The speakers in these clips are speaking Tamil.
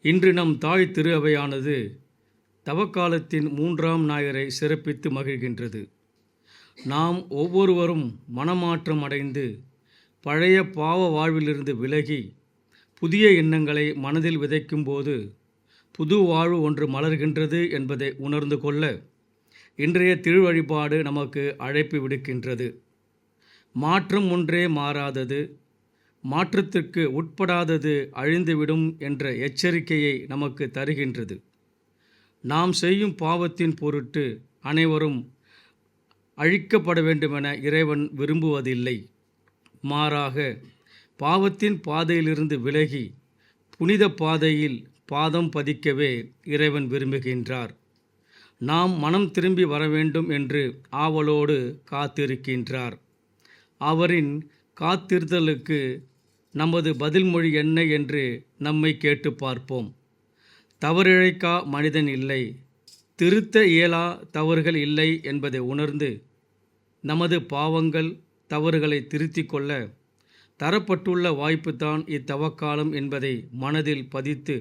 இன்று நம் தாய் திரு அவையானது தவக்காலத்தின் 3ஆம் ஞாயிறை சிறப்பித்து மகிழ்கின்றது. நாம் ஒவ்வொருவரும் மனமாற்றம் அடைந்து பழைய பாவ வாழ்விலிருந்து விலகி புதிய எண்ணங்களை மனதில் விதைக்கும்போது புது வாழ்வு ஒன்று மலர்கின்றது என்பதை உணர்ந்து கொள்ள இன்றைய திரு வழிபாடு நமக்கு அழைப்பு விடுக்கின்றது. மாற்றம் ஒன்றே மாறாதது, மாற்றத்திற்கு உட்படாதது அழிந்துவிடும் என்ற எச்சரிக்கையை நமக்கு தருகின்றது. நாம் செய்யும் பாவத்தின் பொருட்டு அனைவரும் அழிக்கப்பட வேண்டுமென இறைவன் விரும்புவதில்லை. மாறாக பாவத்தின் பாதையிலிருந்து விலகி புனித பாதையில் பாதம் பதிக்கவே இறைவன் விரும்புகின்றார். நாம் மனம் திரும்பி வர வேண்டும் என்று ஆவலோடு காத்திருக்கின்றார். அவரின் காத்திருத்தலுக்கு நமது பதில்மொழி என்ன என்று நம்மை கேட்டு பார்ப்போம். தவறிழைக்கா மனிதன் இல்லை, திருத்த இயலா தவறுகள் இல்லை என்பதை உணர்ந்து நமது பாவங்கள் தவறுகளை திருத்திக் கொள்ள தரப்பட்டுள்ள வாய்ப்புதான் இத்தவக்காலம் என்பதை மனதில் பதித்து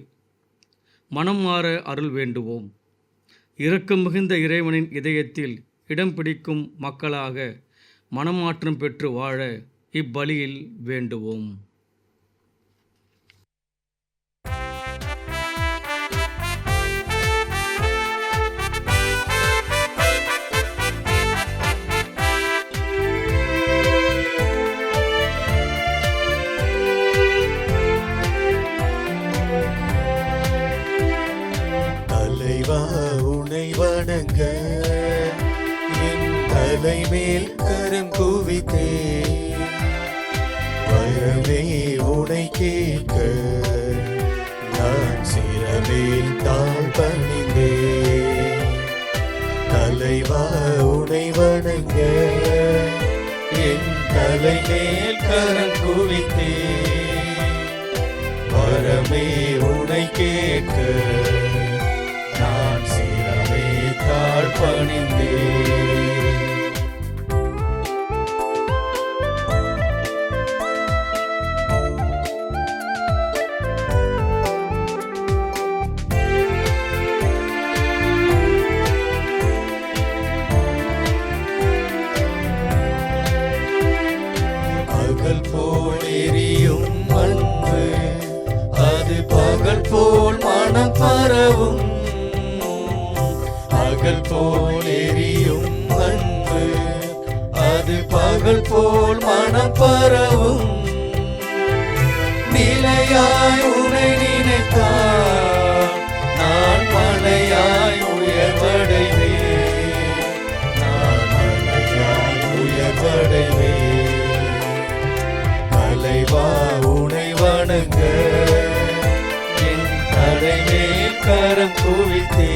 மனம் மாற அருள் வேண்டுவோம். இரக்கம் மிகுந்த இறைவனின் இதயத்தில் இடம் பிடிக்கும் மக்களாக மனமாற்றம் பெற்று வாழ இப்பலியில் வேண்டுவோம். உனை வணங்க என் தலைமேல் கரம் குவித்தே, வரமே உனை கேட்க நான் சிரமேல் தாழ் பணிந்தே. தலைவா உனை வணங்க என் தலைமேல் கரம் குவித்தே, வரமே உனை கேட்க நான் சிரமே தாழ் பணிந்தே. பகல் போல் எரியும் அன்பு, அது பகல் போல் மனம் பரவும். பகல் போல் எரியும் அன்பு, அது பகல் போல் மனம் பரவும். நிலையாய் உனை நினைத்தால் நான் மலையாய் உயர்வடைவேன், நான் மலையாய் உயர்வடைவேன். தலைவா உனை வணங்க என் தலைமேல் கரம் குவித்தே,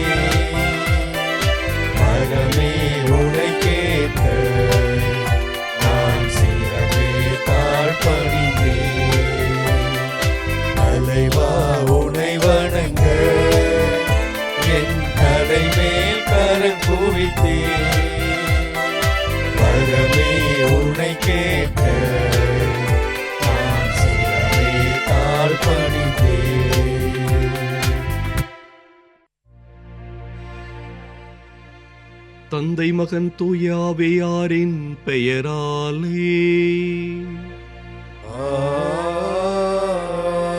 வரமே உனை கேட்க நான் சிரமே தாழ் பணிந்தேன். தலைவா உனை வணங்க என் தலைமேல் கரம் குவித்தே, வரமே உனை கேட்க நான் சிரமே தாழ் பணிந்தேன். தந்தை மகன் தூய ஆவியாரின் பெயராலே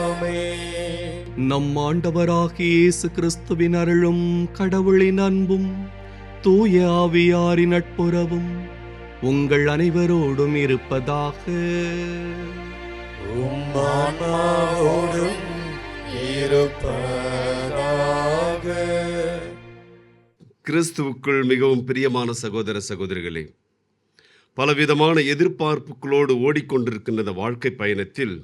ஆமென். நம் ஆண்டவராகிய இயேசு கிறிஸ்துவின் அருளும் கடவுளின் அன்பும் தூய ஆவியாரின் நட்புறவும் உங்கள் அனைவரோடும் இருப்பதாக. உம் ஆன்மாவோடும் இருப்பதாக. கிறிஸ்துவுக்குள் மிகவும் பிரியமான சகோதர சகோதரிகளே, பலவிதமான எதிர்பார்ப்புகளோடு ஓடிக்கொண்டிருக்கின்ற இந்த வாழ்க்கை பயணத்தில்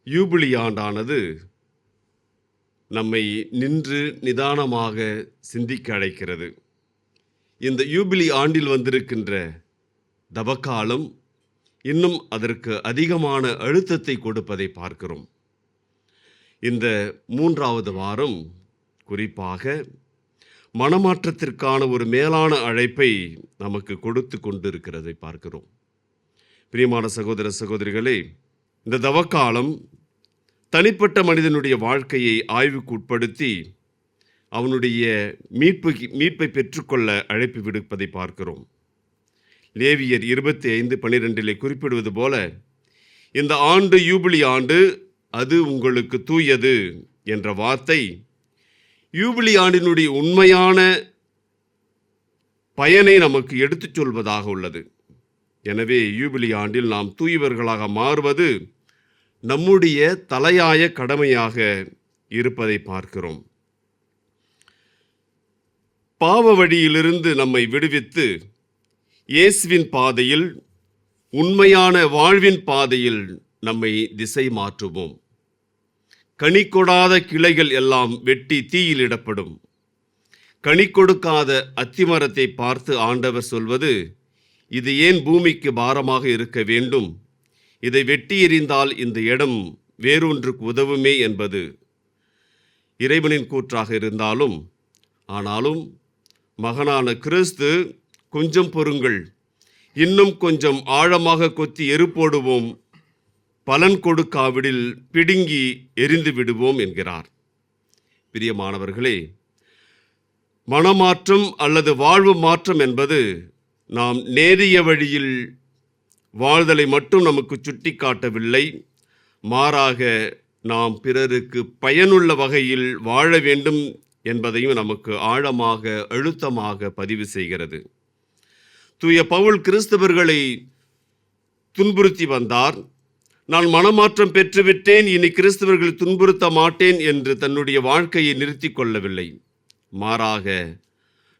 யூபிலி ஆண்டானது நம்மை நின்று நிதானமாக சிந்திக்க அழைக்கிறது. இந்த யூபிலி ஆண்டில் வந்திருக்கின்ற தவக்காலம் இன்னும் அதற்கு அதிகமான அழுத்தத்தை கொடுப்பதை பார்க்கிறோம். இந்த 3வது வாரம் குறிப்பாக மனமாற்றத்திற்கான ஒரு மேலான அழைப்பை நமக்கு கொடுத்து கொண்டிருக்கிறதை பார்க்கிறோம். பிரியமான சகோதர சகோதரிகளே, இந்த தவக்காலம் தனிப்பட்ட மனிதனுடைய வாழ்க்கையை ஆய்வுக்கு உட்படுத்தி அவனுடைய மீட்பை பெற்றுக்கொள்ள அழைப்பு விடுப்பதை பார்க்கிறோம். லேவியர் 25:12 குறிப்பிடுவது போல, இந்த ஆண்டு யூபிலி ஆண்டு, அது உங்களுக்கு தூயது என்ற வார்த்தை யூபிலி ஆண்டினுடைய உண்மையான பயனை நமக்கு எடுத்துச் சொல்வதாக உள்ளது. எனவே யூபிலி ஆண்டில் நாம் தூயவர்களாக மாறுவது நம்முடைய தலையாய கடமையாக இருப்பதை பார்க்கிறோம். பாவ வழியிலிருந்து நம்மை விடுவித்து இயேசுவின் பாதையில், உண்மையான வாழ்வின் பாதையில் நம்மை திசை மாற்றுவோம். கனி கொடாத கிளைகள் எல்லாம் வெட்டி தீயிலிடப்படும். கனி கொடுக்காத அத்திமரத்தை பார்த்து ஆண்டவர் சொல்வது, இது ஏன் பூமிக்கு பாரமாக இருக்க வேண்டும்? இதை வெட்டி எறிந்தால் இந்த இடம் வேறொன்றுக்கு உதவுமே என்பது இறைவனின் கூற்றாக இருந்தாலும், ஆனாலும் மகனான கிறிஸ்து, கொஞ்சம் பொறுங்கள், இன்னும் கொஞ்சம் ஆழமாக கொத்தி எருப்போடுவோம், பலன் கொடுக்காவிடில் பிடுங்கி எரிந்து விடுவோம் என்கிறார். பிரியமானவர்களே, மனமாற்றம் அல்லது வாழ்வு மாற்றம் என்பது நாம் நேரிய வழியில் வாழ்தலை மட்டும் நமக்கு சுட்டி காட்டவில்லை, மாறாக நாம் பிறருக்கு பயனுள்ள வகையில் வாழ வேண்டும் என்பதையும் நமக்கு ஆழமாக அழுத்தமாக பதிவு செய்கிறது. தூய பவுல் கிறிஸ்தவர்களை துன்புறுத்தி வந்தார். நான் மனமாற்றம் பெற்றுவிட்டேன், இனி கிறிஸ்தவர்களை துன்புறுத்த மாட்டேன் என்று தன்னுடைய வாழ்க்கையை நிறுத்தி கொள்ளவில்லை. மாறாக,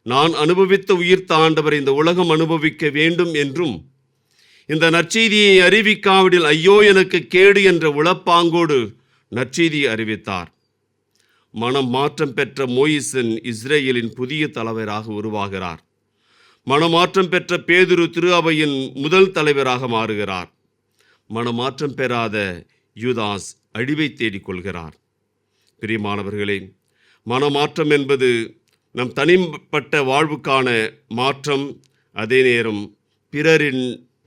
நான் அனுபவித்த உயிர்த்த ஆண்டவரை இந்த உலகம் அனுபவிக்க வேண்டும் என்றும், இந்த நற்செய்தியை அறிவிக்காவிடில் ஐயோ எனக்கு கேடு என்ற உளப்பாங்கோடு நற்செய்தியை அறிவித்தார். மனம் மாற்றம் பெற்ற மோயிசன் இஸ்ரேலின் புதிய தலைவராக உருவாகிறார். மனமாற்றம் பெற்ற பேதுரு திரு அவையின் முதல் தலைவராக மாறுகிறார். மனமாற்றம் பெறாத யூதாஸ் அழிவை தேடிக்கொள்கிறார். பிரியமானவர்களே, மனமாற்றம் என்பது நம் தனிப்பட்ட வாழ்வுக்கான மாற்றம், அதே நேரம் பிறரின்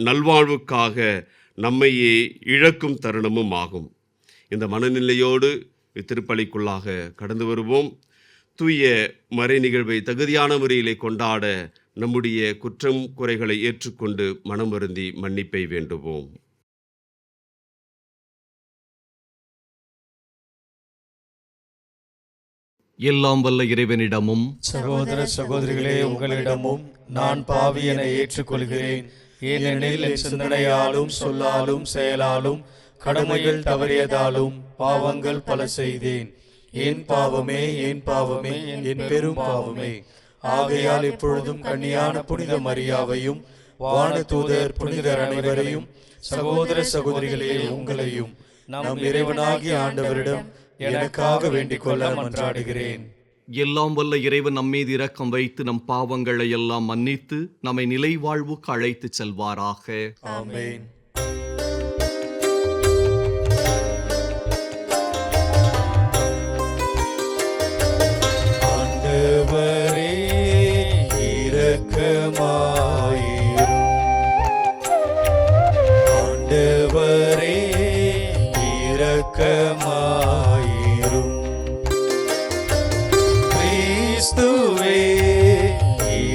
நல்வாழ்வுக்காக நம்மையே இழக்கும் தருணமும் ஆகும். இந்த மனநிலையோடு இத்திருப்பலிக்குள்ளாக கடந்து வருவோம். தூய மறை நிகழ்வை தகுதியான முறையிலே கொண்டாட நம்முடைய குற்றம் குறைகளை ஏற்றுக்கொண்டு மனம் வருந்தி மன்னிப்பை வேண்டுவோம். எல்லாம் வல்ல இறைவனிடமும் சகோதர சகோதரிகளே, உங்களிடமும் நான் பாவி என ஏற்றுக்கொள்கிறேன். ஏனெனில் என் சிந்தனையாலும் சொல்லாலும் செயலாலும் கடமைகள் தவறியதாலும் பாவங்கள் பல செய்தேன். என் பாவமே, என் பாவமே, என் பெரும் பாவமே. ஆகையால் இப்பொழுதும் கன்னியான புனித மரியாவையும் வான தூதர் புனிதர் அனைவரையும், சகோதர சகோதரிகளே உங்களையும் நம் இறைவனாகிய ஆண்டவரிடம் எனக்காக வேண்டிக் கொள்ள மன்றாடுகிறேன். எல்லாம் வல்ல இறைவன் நம்மீது இரக்கம் வைத்து நம் பாவங்களை எல்லாம் மன்னித்து நம்மை நிலை வாழ்வுக்கு அழைத்து செல்வாராக. ஆமென். ஆண்டவரே இரக்கமாயிரும். ஆண்டவரே இரக்கமாயிரும். கிறிஸ்துவே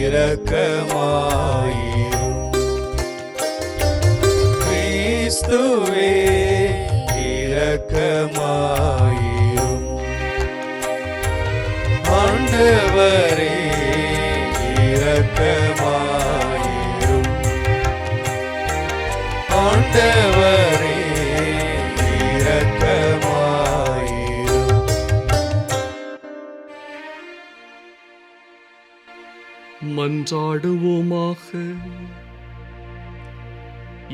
இரக்கமாயிரும். கிறிஸ்துவே இரக்கமாயிரும். ஆண்டவரே இரக்கமாயிரும். ஆண்டவரே இரக்கமாயிரும். மன்றாடுவோமாக.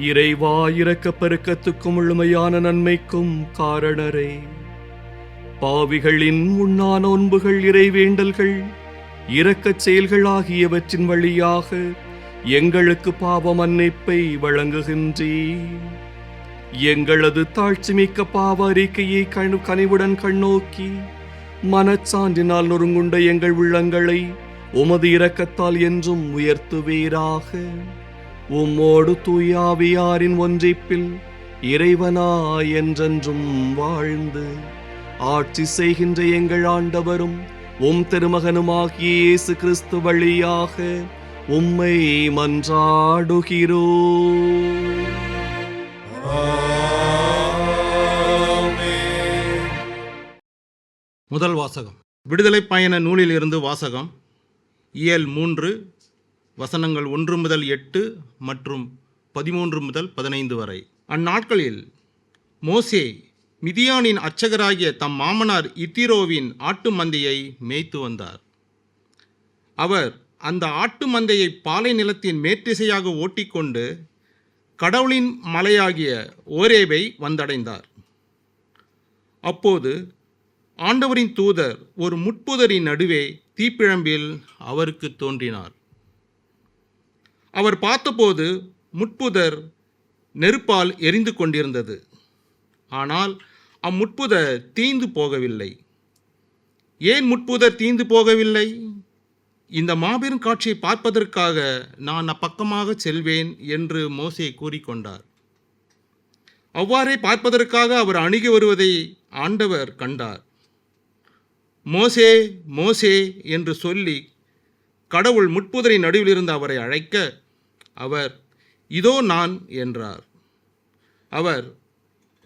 இறைவா, இரக்க பெருக்கத்துக்கும் முழுமையான நன்மைக்கும் காரணரே, பாவிகளின் உண்ணா நோன்புகள், இறைவேண்டல்கள், இரக்கச் செயல்கள் ஆகியவற்றின் வழியாக எங்களுக்கு பாவ மன்னிப்பை வழங்குகின்றீர். எங்களது தாழ்ச்சிமிக்க பாவ அறிக்கையை கனிவுடன் கண்ணோக்கி மனச்சான்றினால் நொறுங்குண்ட எங்கள் உள்ளங்களை உமது இரக்கத்தால் என்றும் உயர்த்துவீராக. உம்மோடு தூய ஆவியாரின் ஒன்றிப்பில் இறைவனாய் என்றென்றும் வாழ்ந்து ஆட்சி செய்கின்ற எங்கள் ஆண்டவரும் உம் திருமகனுமாகிய இயேசு கிறிஸ்து வழியாக உம்மை மன்றாடுகிறோ. முதல் வாசகம். விடுதலை பயண நூலிலிருந்து வாசகம். இயல் 3 வசனங்கள் 1 முதல் 8 மற்றும் 13 முதல் 15 வரை. அந்நாட்களில் மோசே மிதியானின் அர்ச்சகராகிய தம் மாமனார் இத்திரோவின் ஆட்டு மந்தையை மேய்த்து வந்தார். அவர் அந்த ஆட்டு மந்தையை பாலை நிலத்தின் மேற்றிசையாக ஓட்டிக்கொண்டு கடவுளின் மலையாகிய ஓரேபை வந்தடைந்தார். அப்போது ஆண்டவரின் தூதர் ஒரு முட்புதரின் நடுவே தீப்பிழம்பில் அவருக்கு தோன்றினார். அவர் பார்த்தபோது முட்புதர் நெருப்பால் எரிந்து கொண்டிருந்தது. ஆனால் அம்முட்புதர் தீந்து போகவில்லை. ஏன் முட்புதர் தீந்து போகவில்லை? இந்த மாபெரும் காட்சியை பார்ப்பதற்காக நான் அப்பக்கமாக செல்வேன் என்று மோசே கூறிக்கொண்டார். அவ்வாறே பார்ப்பதற்காக அவர் அணுகி வருவதை ஆண்டவர் கண்டார். மோசே மோசே என்று சொல்லி கடவுள் முட்புதரின் நடுவில் இருந்து அவரை அழைக்க அவர் இதோ நான் என்றார். அவர்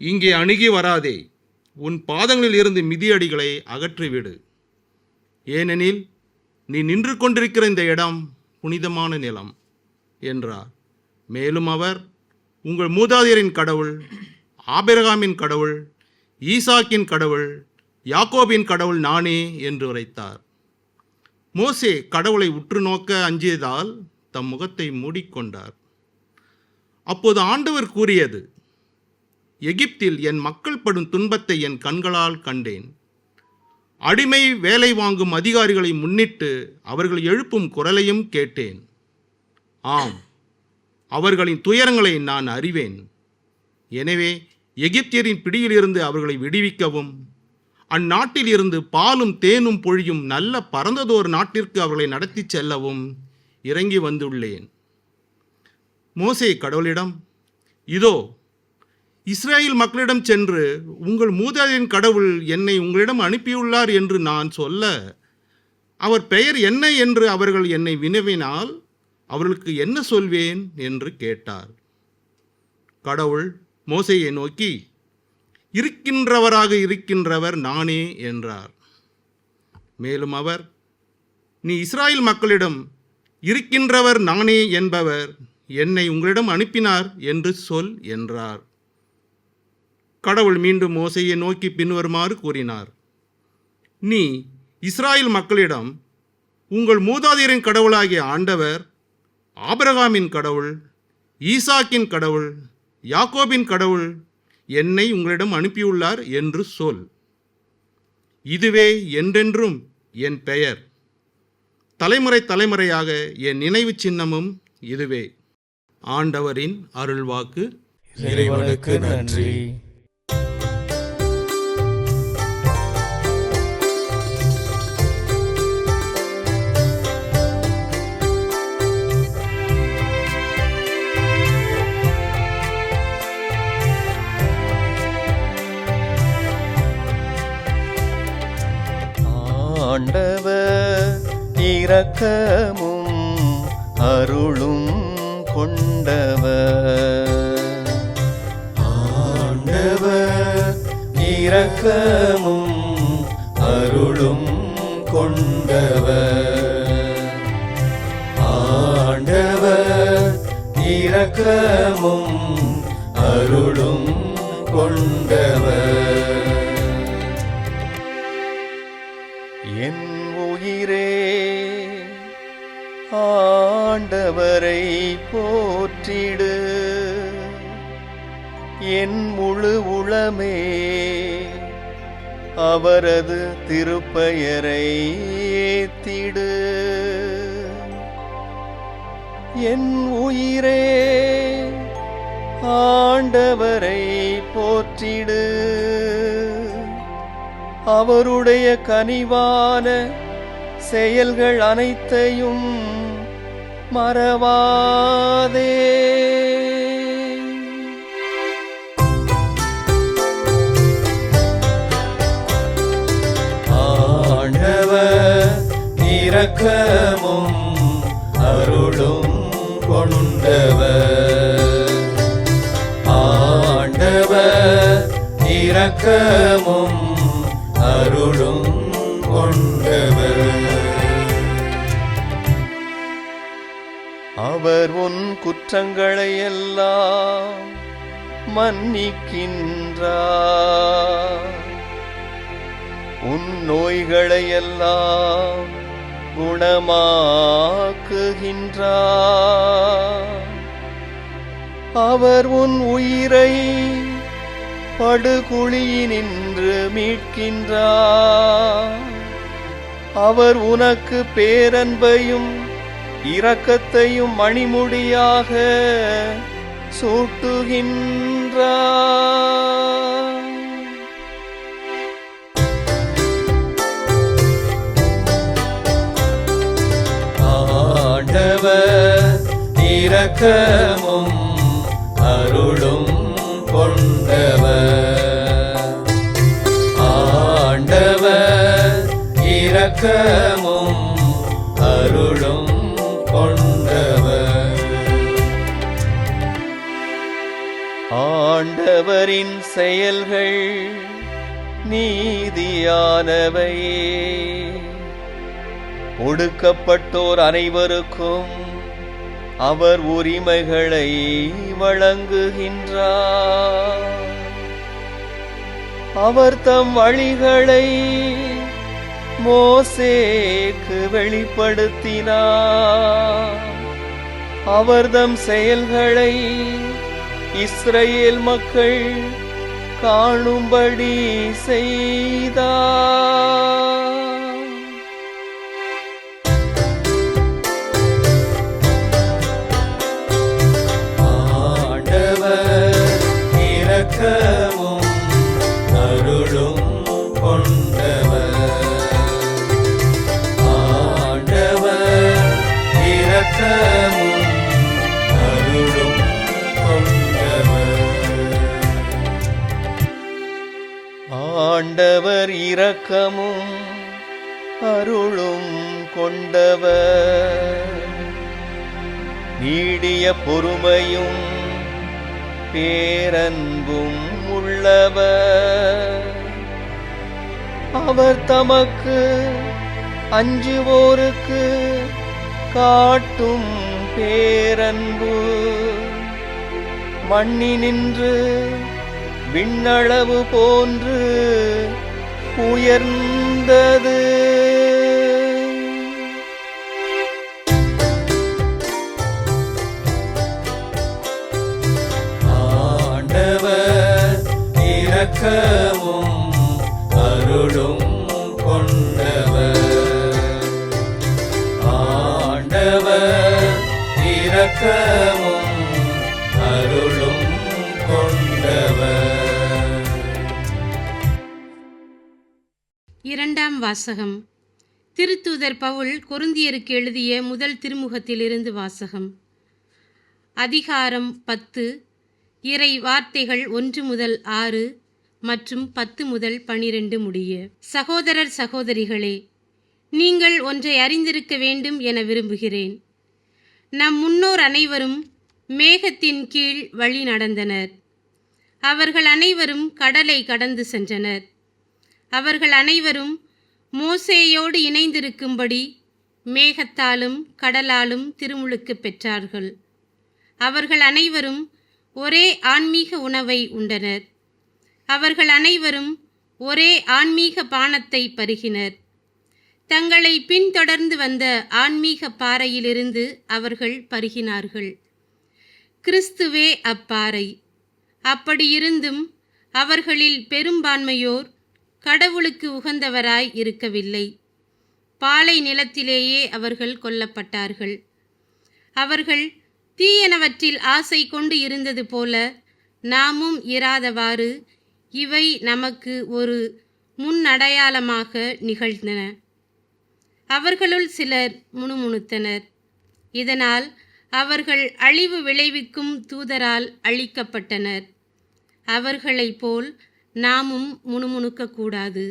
இங்கே அணுகி வராதே, உன் பாதங்களில் இருந்து மிதியடிகளை அகற்றிவிடு, ஏனெனில் நீ நின்று கொண்டிருக்கிற இந்த இடம் புனிதமான நிலம் என்றார். மேலும் அவர் உங்கள் மூதாதையரின் கடவுள், ஆபிரகாமின் கடவுள், ஈசாக்கின் கடவுள், யாக்கோபின் கடவுள் நானே என்று உரைத்தார். மோசே கடவுளை உற்று நோக்க அஞ்சியதால் தம் முகத்தை மூடிக்கொண்டார். அப்போது ஆண்டவர் கூறியது, எகிப்தில் என் மக்கள் படும் துன்பத்தை என் கண்களால் கண்டேன். அடிமை வேலை வாங்கும் அதிகாரிகளை முன்னிட்டு அவர்கள் எழுப்பும் குரலையும் கேட்டேன். ஆம், அவர்களின் துயரங்களை நான் அறிவேன். எனவே எகிப்தியரின் பிடியிலிருந்து அவர்களை விடுவிக்கவும் அந்நாட்டில் இருந்து பாலும் தேனும் பொழியும் நல்ல பரந்ததோர் நாட்டிற்கு அவர்களை நடத்தி செல்லவும் இறங்கி வந்துள்ளேன். மோசே கடவுளிடம், இதோ இஸ்ரேல் மக்களிடம் சென்று உங்கள் மூதாதையரின் கடவுள் என்னை உங்களிடம் அனுப்பியுள்ளார் என்று நான் சொல்ல, அவர் பெயர் என்ன என்று அவர்கள் என்னை வினவினால் அவர்களுக்கு என்ன சொல்வேன் என்று கேட்டார். கடவுள் மோசேயை நோக்கி, இருக்கின்றவராக இருக்கின்றவர் நானே என்றார். மேலும் அவர், நீ இஸ்ராயேல் மக்களிடம் இருக்கின்றவர் நானே என்பவர் என்னை உங்களிடம் அனுப்பினார் என்று சொல் என்றார். கடவுள் மீண்டும் மோசேயை நோக்கி பின்வருமாறு கூறினார். நீ இஸ்ராயேல் மக்களிடம், உங்கள் மூதாதையரின் கடவுளாகிய ஆண்டவர் ஆபிரகாமின் கடவுள், ஈசாக்கின் கடவுள், யாக்கோபின் கடவுள் என்னை உங்களிடம் அனுப்பியுள்ளார் என்று சொல். இதுவே என்றென்றும் என் பெயர், தலைமுறை தலைமுறையாக என் நினைவு சின்னமும் இதுவே. ஆண்டவரின் அருள்வாக்கு. இறைவனுக்கு நன்றி. ஆண்டவர் இரக்கமும் அருளும் கொண்டவர். ஆண்டவர் இரக்கமும் அருளும் கொண்டவர். ஆண்டவர் இரக்கமும் அருளும் கொண்டவர். என் உயிரே ஆண்டவரை போற்றிடு, என் முழு உளமே அவரது திருப்பெயரை ஏத்திடு. என் உயிரே ஆண்டவரை போற்றிடு, அவருடைய கனிவான செயல்கள் அனைத்தையும் மறவாதே. இரக்கமும் அருளும் கொண்டவர். ஆண்டவர் இரக்கமும் அருளும் கொண்டவர். அவர் உன் குற்றங்களை எல்லாம் மன்னிக்கின்றார். உன் நோய்களை எல்லாம் குணமாக்குகின்றார். அவர் உன் உயிரை படுகுழியினின்று மீட்கின்றார். அவர் உனக்கு பேரன்பையும் இரக்கத்தையும் மணிமுடியாக சூட்டுகின்றார். ஆண்டவர் இரக்கமும் அருளும் கொண்டவர். ஆண்டவர் இரக்கமும் அருளும் கொண்டவர். ஆண்டவரின் செயல்கள் நீதியானவை. ஒடுக்கப்பட்டோர் அனைவருக்கும் அவர் உரிமைகளை வழங்குகின்றார். அவர் தம் வழிகளை மோசேக்கு வெளிப்படுத்தினார். அவர் தம் செயல்களை இஸ்ரவேல் மக்கள் காணும்படி செய்தார். ஆண்டவர் இரக்கமும் அருளும் கொண்டவர். ஆண்டவர் இரக்கமும் அருளும் கொண்டவர். ஆண்டவர் இரக்கமும் அருளும் கொண்டவர். நீடிய பொறுமையும் பேரன்பும் உள்ளவர். அவர் தமக்கு அஞ்சுவோருக்கு காட்டும் பேரன்பு மண்ணினின்று விண்ணளவு போன்று உயர்ந்தது. ஆண்டவர் இரக்கமும் அருளும் கொண்டவர். ஆண்டவர் இரக்கமும் அருளும் கொண்டவர். இரண்டாம் வாசகம். திருத்தூதர் பவுல் கொரிந்தியருக்கு எழுதிய முதல் திருமுகத்திலிருந்து வாசகம். அதிகாரம் 10, இறை வார்த்தைகள் 1 முதல் 6 மற்றும் 10 முதல் 12 முடிய. சகோதரர் சகோதரிகளே, நீங்கள் ஒன்றை அறிந்திருக்க வேண்டும் என விரும்புகிறேன். நம் முன்னோர் அனைவரும் மேகத்தின் கீழ் வழி நடந்தனர். அவர்கள் அனைவரும் கடலை கடந்து சென்றனர். அவர்கள் அனைவரும் மோசேயோடு இணைந்திருக்கும்படி மேகத்தாலும் கடலாலும் திருமுழுக்கு பெற்றார்கள். அவர்கள் அனைவரும் ஒரே ஆன்மீக உணவை உண்டனர். அவர்கள் அனைவரும் ஒரே ஆன்மீக பானத்தை பருகினர். தங்களை பின்தொடர்ந்து வந்த ஆன்மீக பாறையிலிருந்து அவர்கள் பருகினார்கள். கிறிஸ்துவே அப்பாறை. அப்படியிருந்தும் அவர்களில் பெரும்பான்மையோர் கடவுளுக்கு உகந்தவராய் இருக்கவில்லை. பாலை நிலத்திலேயே அவர்கள் கொல்லப்பட்டார்கள். அவர்கள் தீயனவற்றில் ஆசை கொண்டு இருந்தது போல நாமும் இராதவாறு இவை நமக்கு ஒரு முன்னடையாளமாக நிகழ்ந்தன. அவர்களுள் சிலர் முணுமுணுத்தனர். இதனால் அவர்கள் அழிவு விளைவிக்கும் தூதரால் அழிக்கப்பட்டனர். அவர்களைப் போல் நாமும் முணுமுணுக்கக்கூடாது.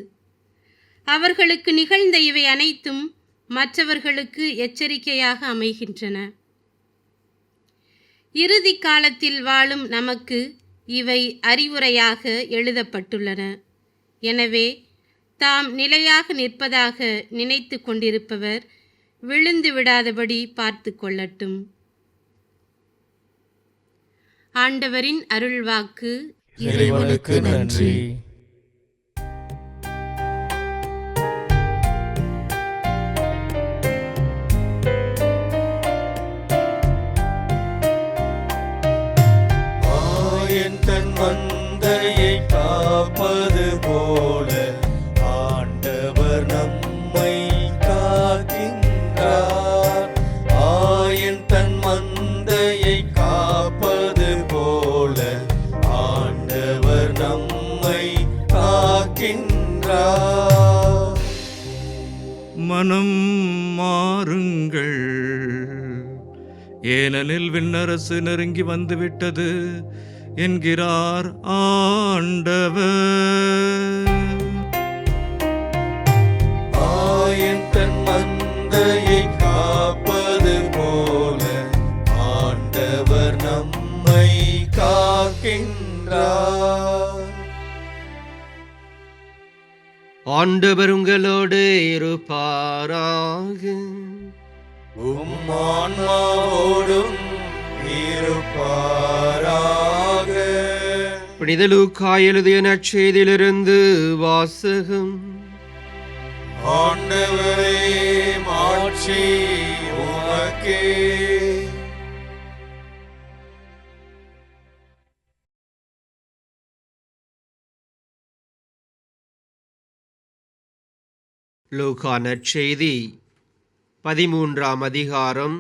அவர்களுக்கு நிகழ்ந்த இவை அனைத்தும் மற்றவர்களுக்கு எச்சரிக்கையாக அமைகின்றன. இறுதி காலத்தில் வாழும் நமக்கு இவை அறிவுரையாக எழுதப்பட்டுள்ளன. எனவே தாம் நிலையாக நிற்பதாக நினைத்து கொண்டிருப்பவர் விழுந்து விடாதபடி பார்த்து கொள்ளட்டும். ஆண்டவரின் அருள்வாக்கு. இறைவனுக்கு நன்றி. ஆயன் தன் மந்தையை காப்பது போல ஆண்டவர் நம்மை காக்கின்றார். ஆயன் தன் மந்தையை காப்பது போல ஆண்டவர் நம்மை காக்கின்றார். மனம் மாறுங்கள், ஏனெனில் விண்ணரசு நெருங்கி வந்துவிட்டது என்கிறார் ஆண்டவர். ஆயன் தன் மந்தையை காப்பது போல ஆண்டவர் நம்மை காக்கின்றார். ஆண்டவர் உங்களோடு இருப்பாராக. உம் ஆன்மாவோடும் இருப்பாராக. புனித லூக்கா எழுதிய நற்செய்தியிலிருந்து வாசகம். ஆண்டவரே, மாட்சி உமக்கே. லூக்கா நற்செய்தி 13ஆம் அதிகாரம்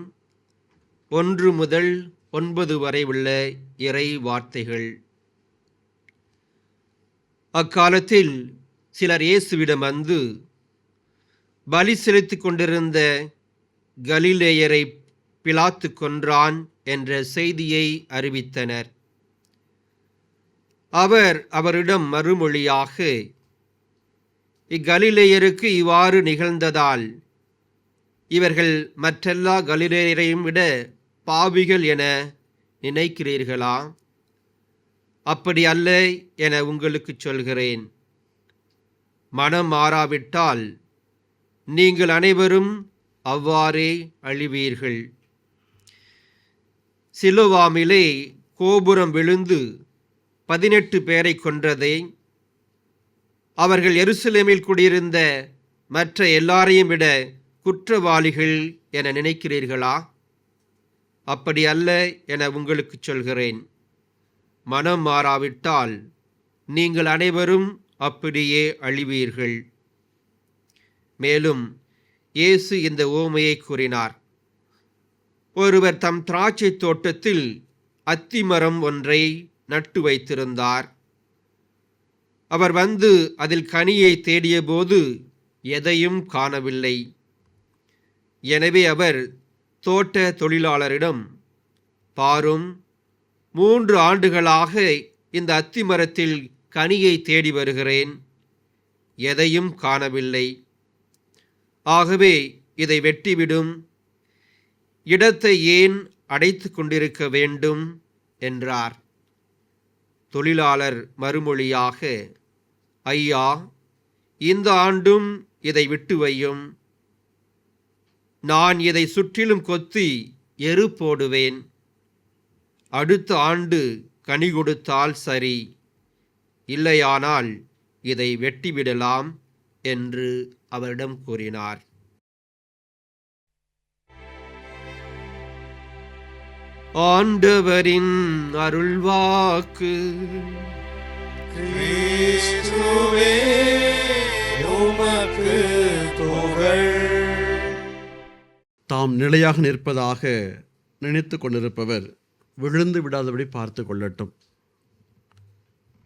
1 முதல் 9 வரை உள்ள இறை வார்த்தைகள். அக்காலத்தில் சிலர் இயேசுவிடம் வந்து பலி செலுத்திக் கொண்டிருந்த கலிலேயரை பிலாத்து கொன்றான் என்ற செய்தியை அறிவித்தனர். அவர் அவரிடம் மறுமொழியாக, இக்கலிலேயருக்கு இவ்வாறு நிகழ்ந்ததால் இவர்கள் மற்றெல்லா கலிலேயரையும் விட பாவிகள் என நினைக்கிறீர்களா? அப்படி அல்ல என உங்களுக்கு சொல்கிறேன். மனம் மாறாவிட்டால் நீங்கள் அனைவரும் அவ்வாறே அழிவீர்கள். சிலோவாமிலே கோபுரம் விழுந்து 18 பேரை கொன்றதை அவர்கள் எருசலேமில் குடியிருந்த மற்ற எல்லாரையும் விட குற்றவாளிகள் என நினைக்கிறீர்களா? அப்படி அல்ல என உங்களுக்கு சொல்கிறேன். மனம் மாறாவிட்டால் நீங்கள் அனைவரும் அப்படியே அழிவீர்கள். மேலும் இயேசு இந்த உவமையை கூறினார். ஒருவர் தம் திராட்சை தோட்டத்தில் அத்திமரம் ஒன்றை நட்டு வைத்திருந்தார். அவர் வந்து அதில் கனியை தேடியபோது எதையும் காணவில்லை. எனவே அவர் தோட்ட தொழிலாளரிடம், பாரும், 3 ஆண்டுகளாக இந்த அத்திமரத்தில் கனியை தேடி வருகிறேன், எதையும் காணவில்லை. ஆகவே இதை வெட்டிவிடும், இடத்தை ஏன் அடைத்து கொண்டிருக்க வேண்டும் என்றார். தொழிலாளர் மறுமொழியாக, ஐயா, இந்த ஆண்டும் இதை விட்டு வையும். நான் இதை சுற்றிலும் கொத்தி எரு போடுவேன். அடுத்த ஆண்டு கனி கொடுத்தால் சரி, இல்லையானால் இதை வெட்டிவிடலாம் என்று அவரிடம் கூறினார். ஆண்டவரின் அருள்வாக்கு. கிறிஸ்துவே, உமக்கு புகழ். தாம் நிலையாக நிற்பதாக நினைத்து கொண்டிருப்பவர் விழுந்து விடாதபடி பார்த்து கொள்ளட்டும்.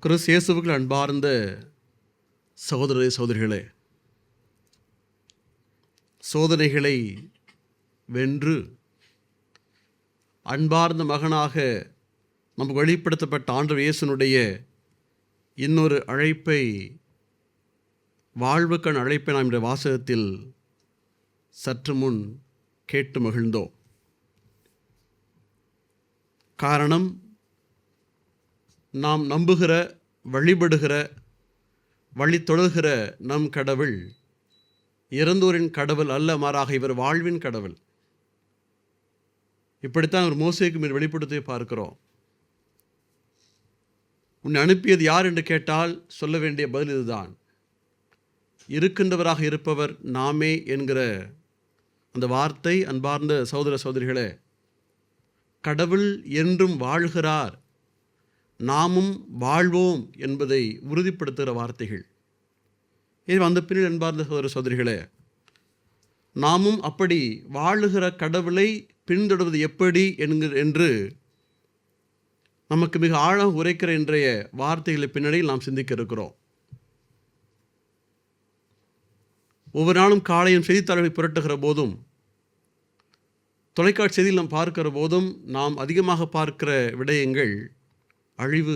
கிறிஸ்து இயேசுவுக்கு அன்பார்ந்த சகோதர சகோதரிகளே, சோதனைகளை வென்று அன்பார்ந்த மகனாக நமக்கு வெளிப்படுத்தப்பட்ட ஆண்டவர் இயேசுனுடைய இன்னொரு அழைப்பை, வாழ்வுக்கான அழைப்பை நாம் இந்த வாசகத்தில் சற்று முன் கேட்டு மகிழ்ந்தோம். காரணம், நாம் நம்புகிற, வழிபடுகிற, வழி தொழுகிற நம் கடவுள் இறந்தோரின் கடவுள் அல்ல, மாறாக இவர் வாழ்வின் கடவுள். இப்படித்தான் அவர் மோசேக்கு மேல் வெளிப்படுத்தி பார்க்கிறோம். உன்னை அனுப்பியது யார் என்று கேட்டால் சொல்ல வேண்டிய பதில் இதுதான், இருக்கின்றவராக இருப்பவர் நாமே என்கிற அந்த வார்த்தை. அன்பார்ந்த சகோதர சகோதரிகளே, கடவுள் என்றும் வாழ்கிறார், நாமும் வாழ்வோம் என்பதை உறுதிப்படுத்துகிற வார்த்தைகள். அந்த பின்னில் அன்பார்ந்த சகோதர சகோதரிகளே, நாமும் அப்படி வாழுகிற கடவுளை பின்தொடர்வது எப்படி என்று நமக்கு மிக ஆழம் உரைக்கிற இன்றைய வார்த்தைகளை பின்னணியில் நாம் சிந்திக்க இருக்கிறோம். ஒவ்வொரு நாளும் காலையும் செய்தித்தாள்களை புரட்டுகிற போதும், தொலைக்காட்சி செய்தியில் நாம் பார்க்கிற போதும் நாம் அதிகமாக பார்க்கிற விடயங்கள் அழிவு,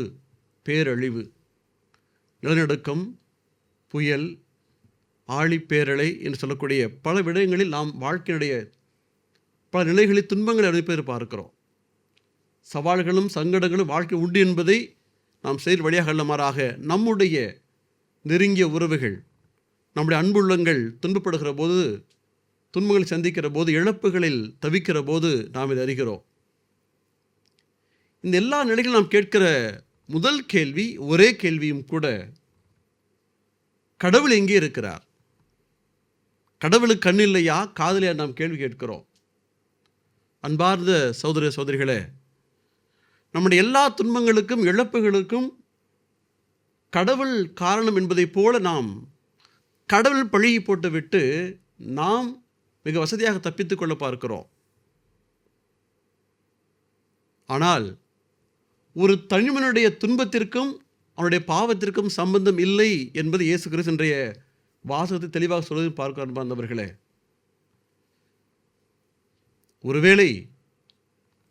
பேரழிவு, நிலநடுக்கம், புயல், ஆழிப்பேரலை என்று சொல்லக்கூடிய பல விடயங்களில் நாம் வாழ்க்கையினுடைய பல நிலைகளில் துன்பங்களை அனுப்பி பார்க்கிறோம். சவால்களும் சங்கடங்களும் வாழ்க்கை உண்டு என்பதை நாம் செயல் வழியாக அல்ல, மாறாக நம்முடைய நெருங்கிய உறவுகள், நம்முடைய அன்புள்ளங்கள் துன்பப்படுகிற போது, துன்பங்களை சந்திக்கிற போது, இழப்புகளில் தவிக்கிற போது நாம் இதை அறிகிறோம். இந்த எல்லா நிலைகளும் நாம் கேட்கிற முதல் கேள்வி, ஒரே கேள்வியும் கூட, கடவுள் எங்கே இருக்கிறார்? கடவுளுக்கு கண் இல்லையா, காதலையா நாம் கேள்வி கேட்கிறோம். அன்பார்ந்த சகோதர சகோதரிகளே, நம்முடைய எல்லா துன்பங்களுக்கும் இழப்புகளுக்கும் கடவுள் காரணம் என்பதைப் போல நாம் கடவுள் பழியை போட்டுவிட்டு நாம் மிக வசதியாக தப்பித்துக் கொள்ள பார்க்கிறோம். ஆனால் ஒரு தனிமனுடைய துன்பத்திற்கும் அவனுடைய பாவத்திற்கும் சம்பந்தம் இல்லை என்பது இயேசு கிறிஸ்து இன்றைய வாசகத்தை தெளிவாக சொல்வதை பார்க்க அன்பார்ந்தவர்களே. ஒருவேளை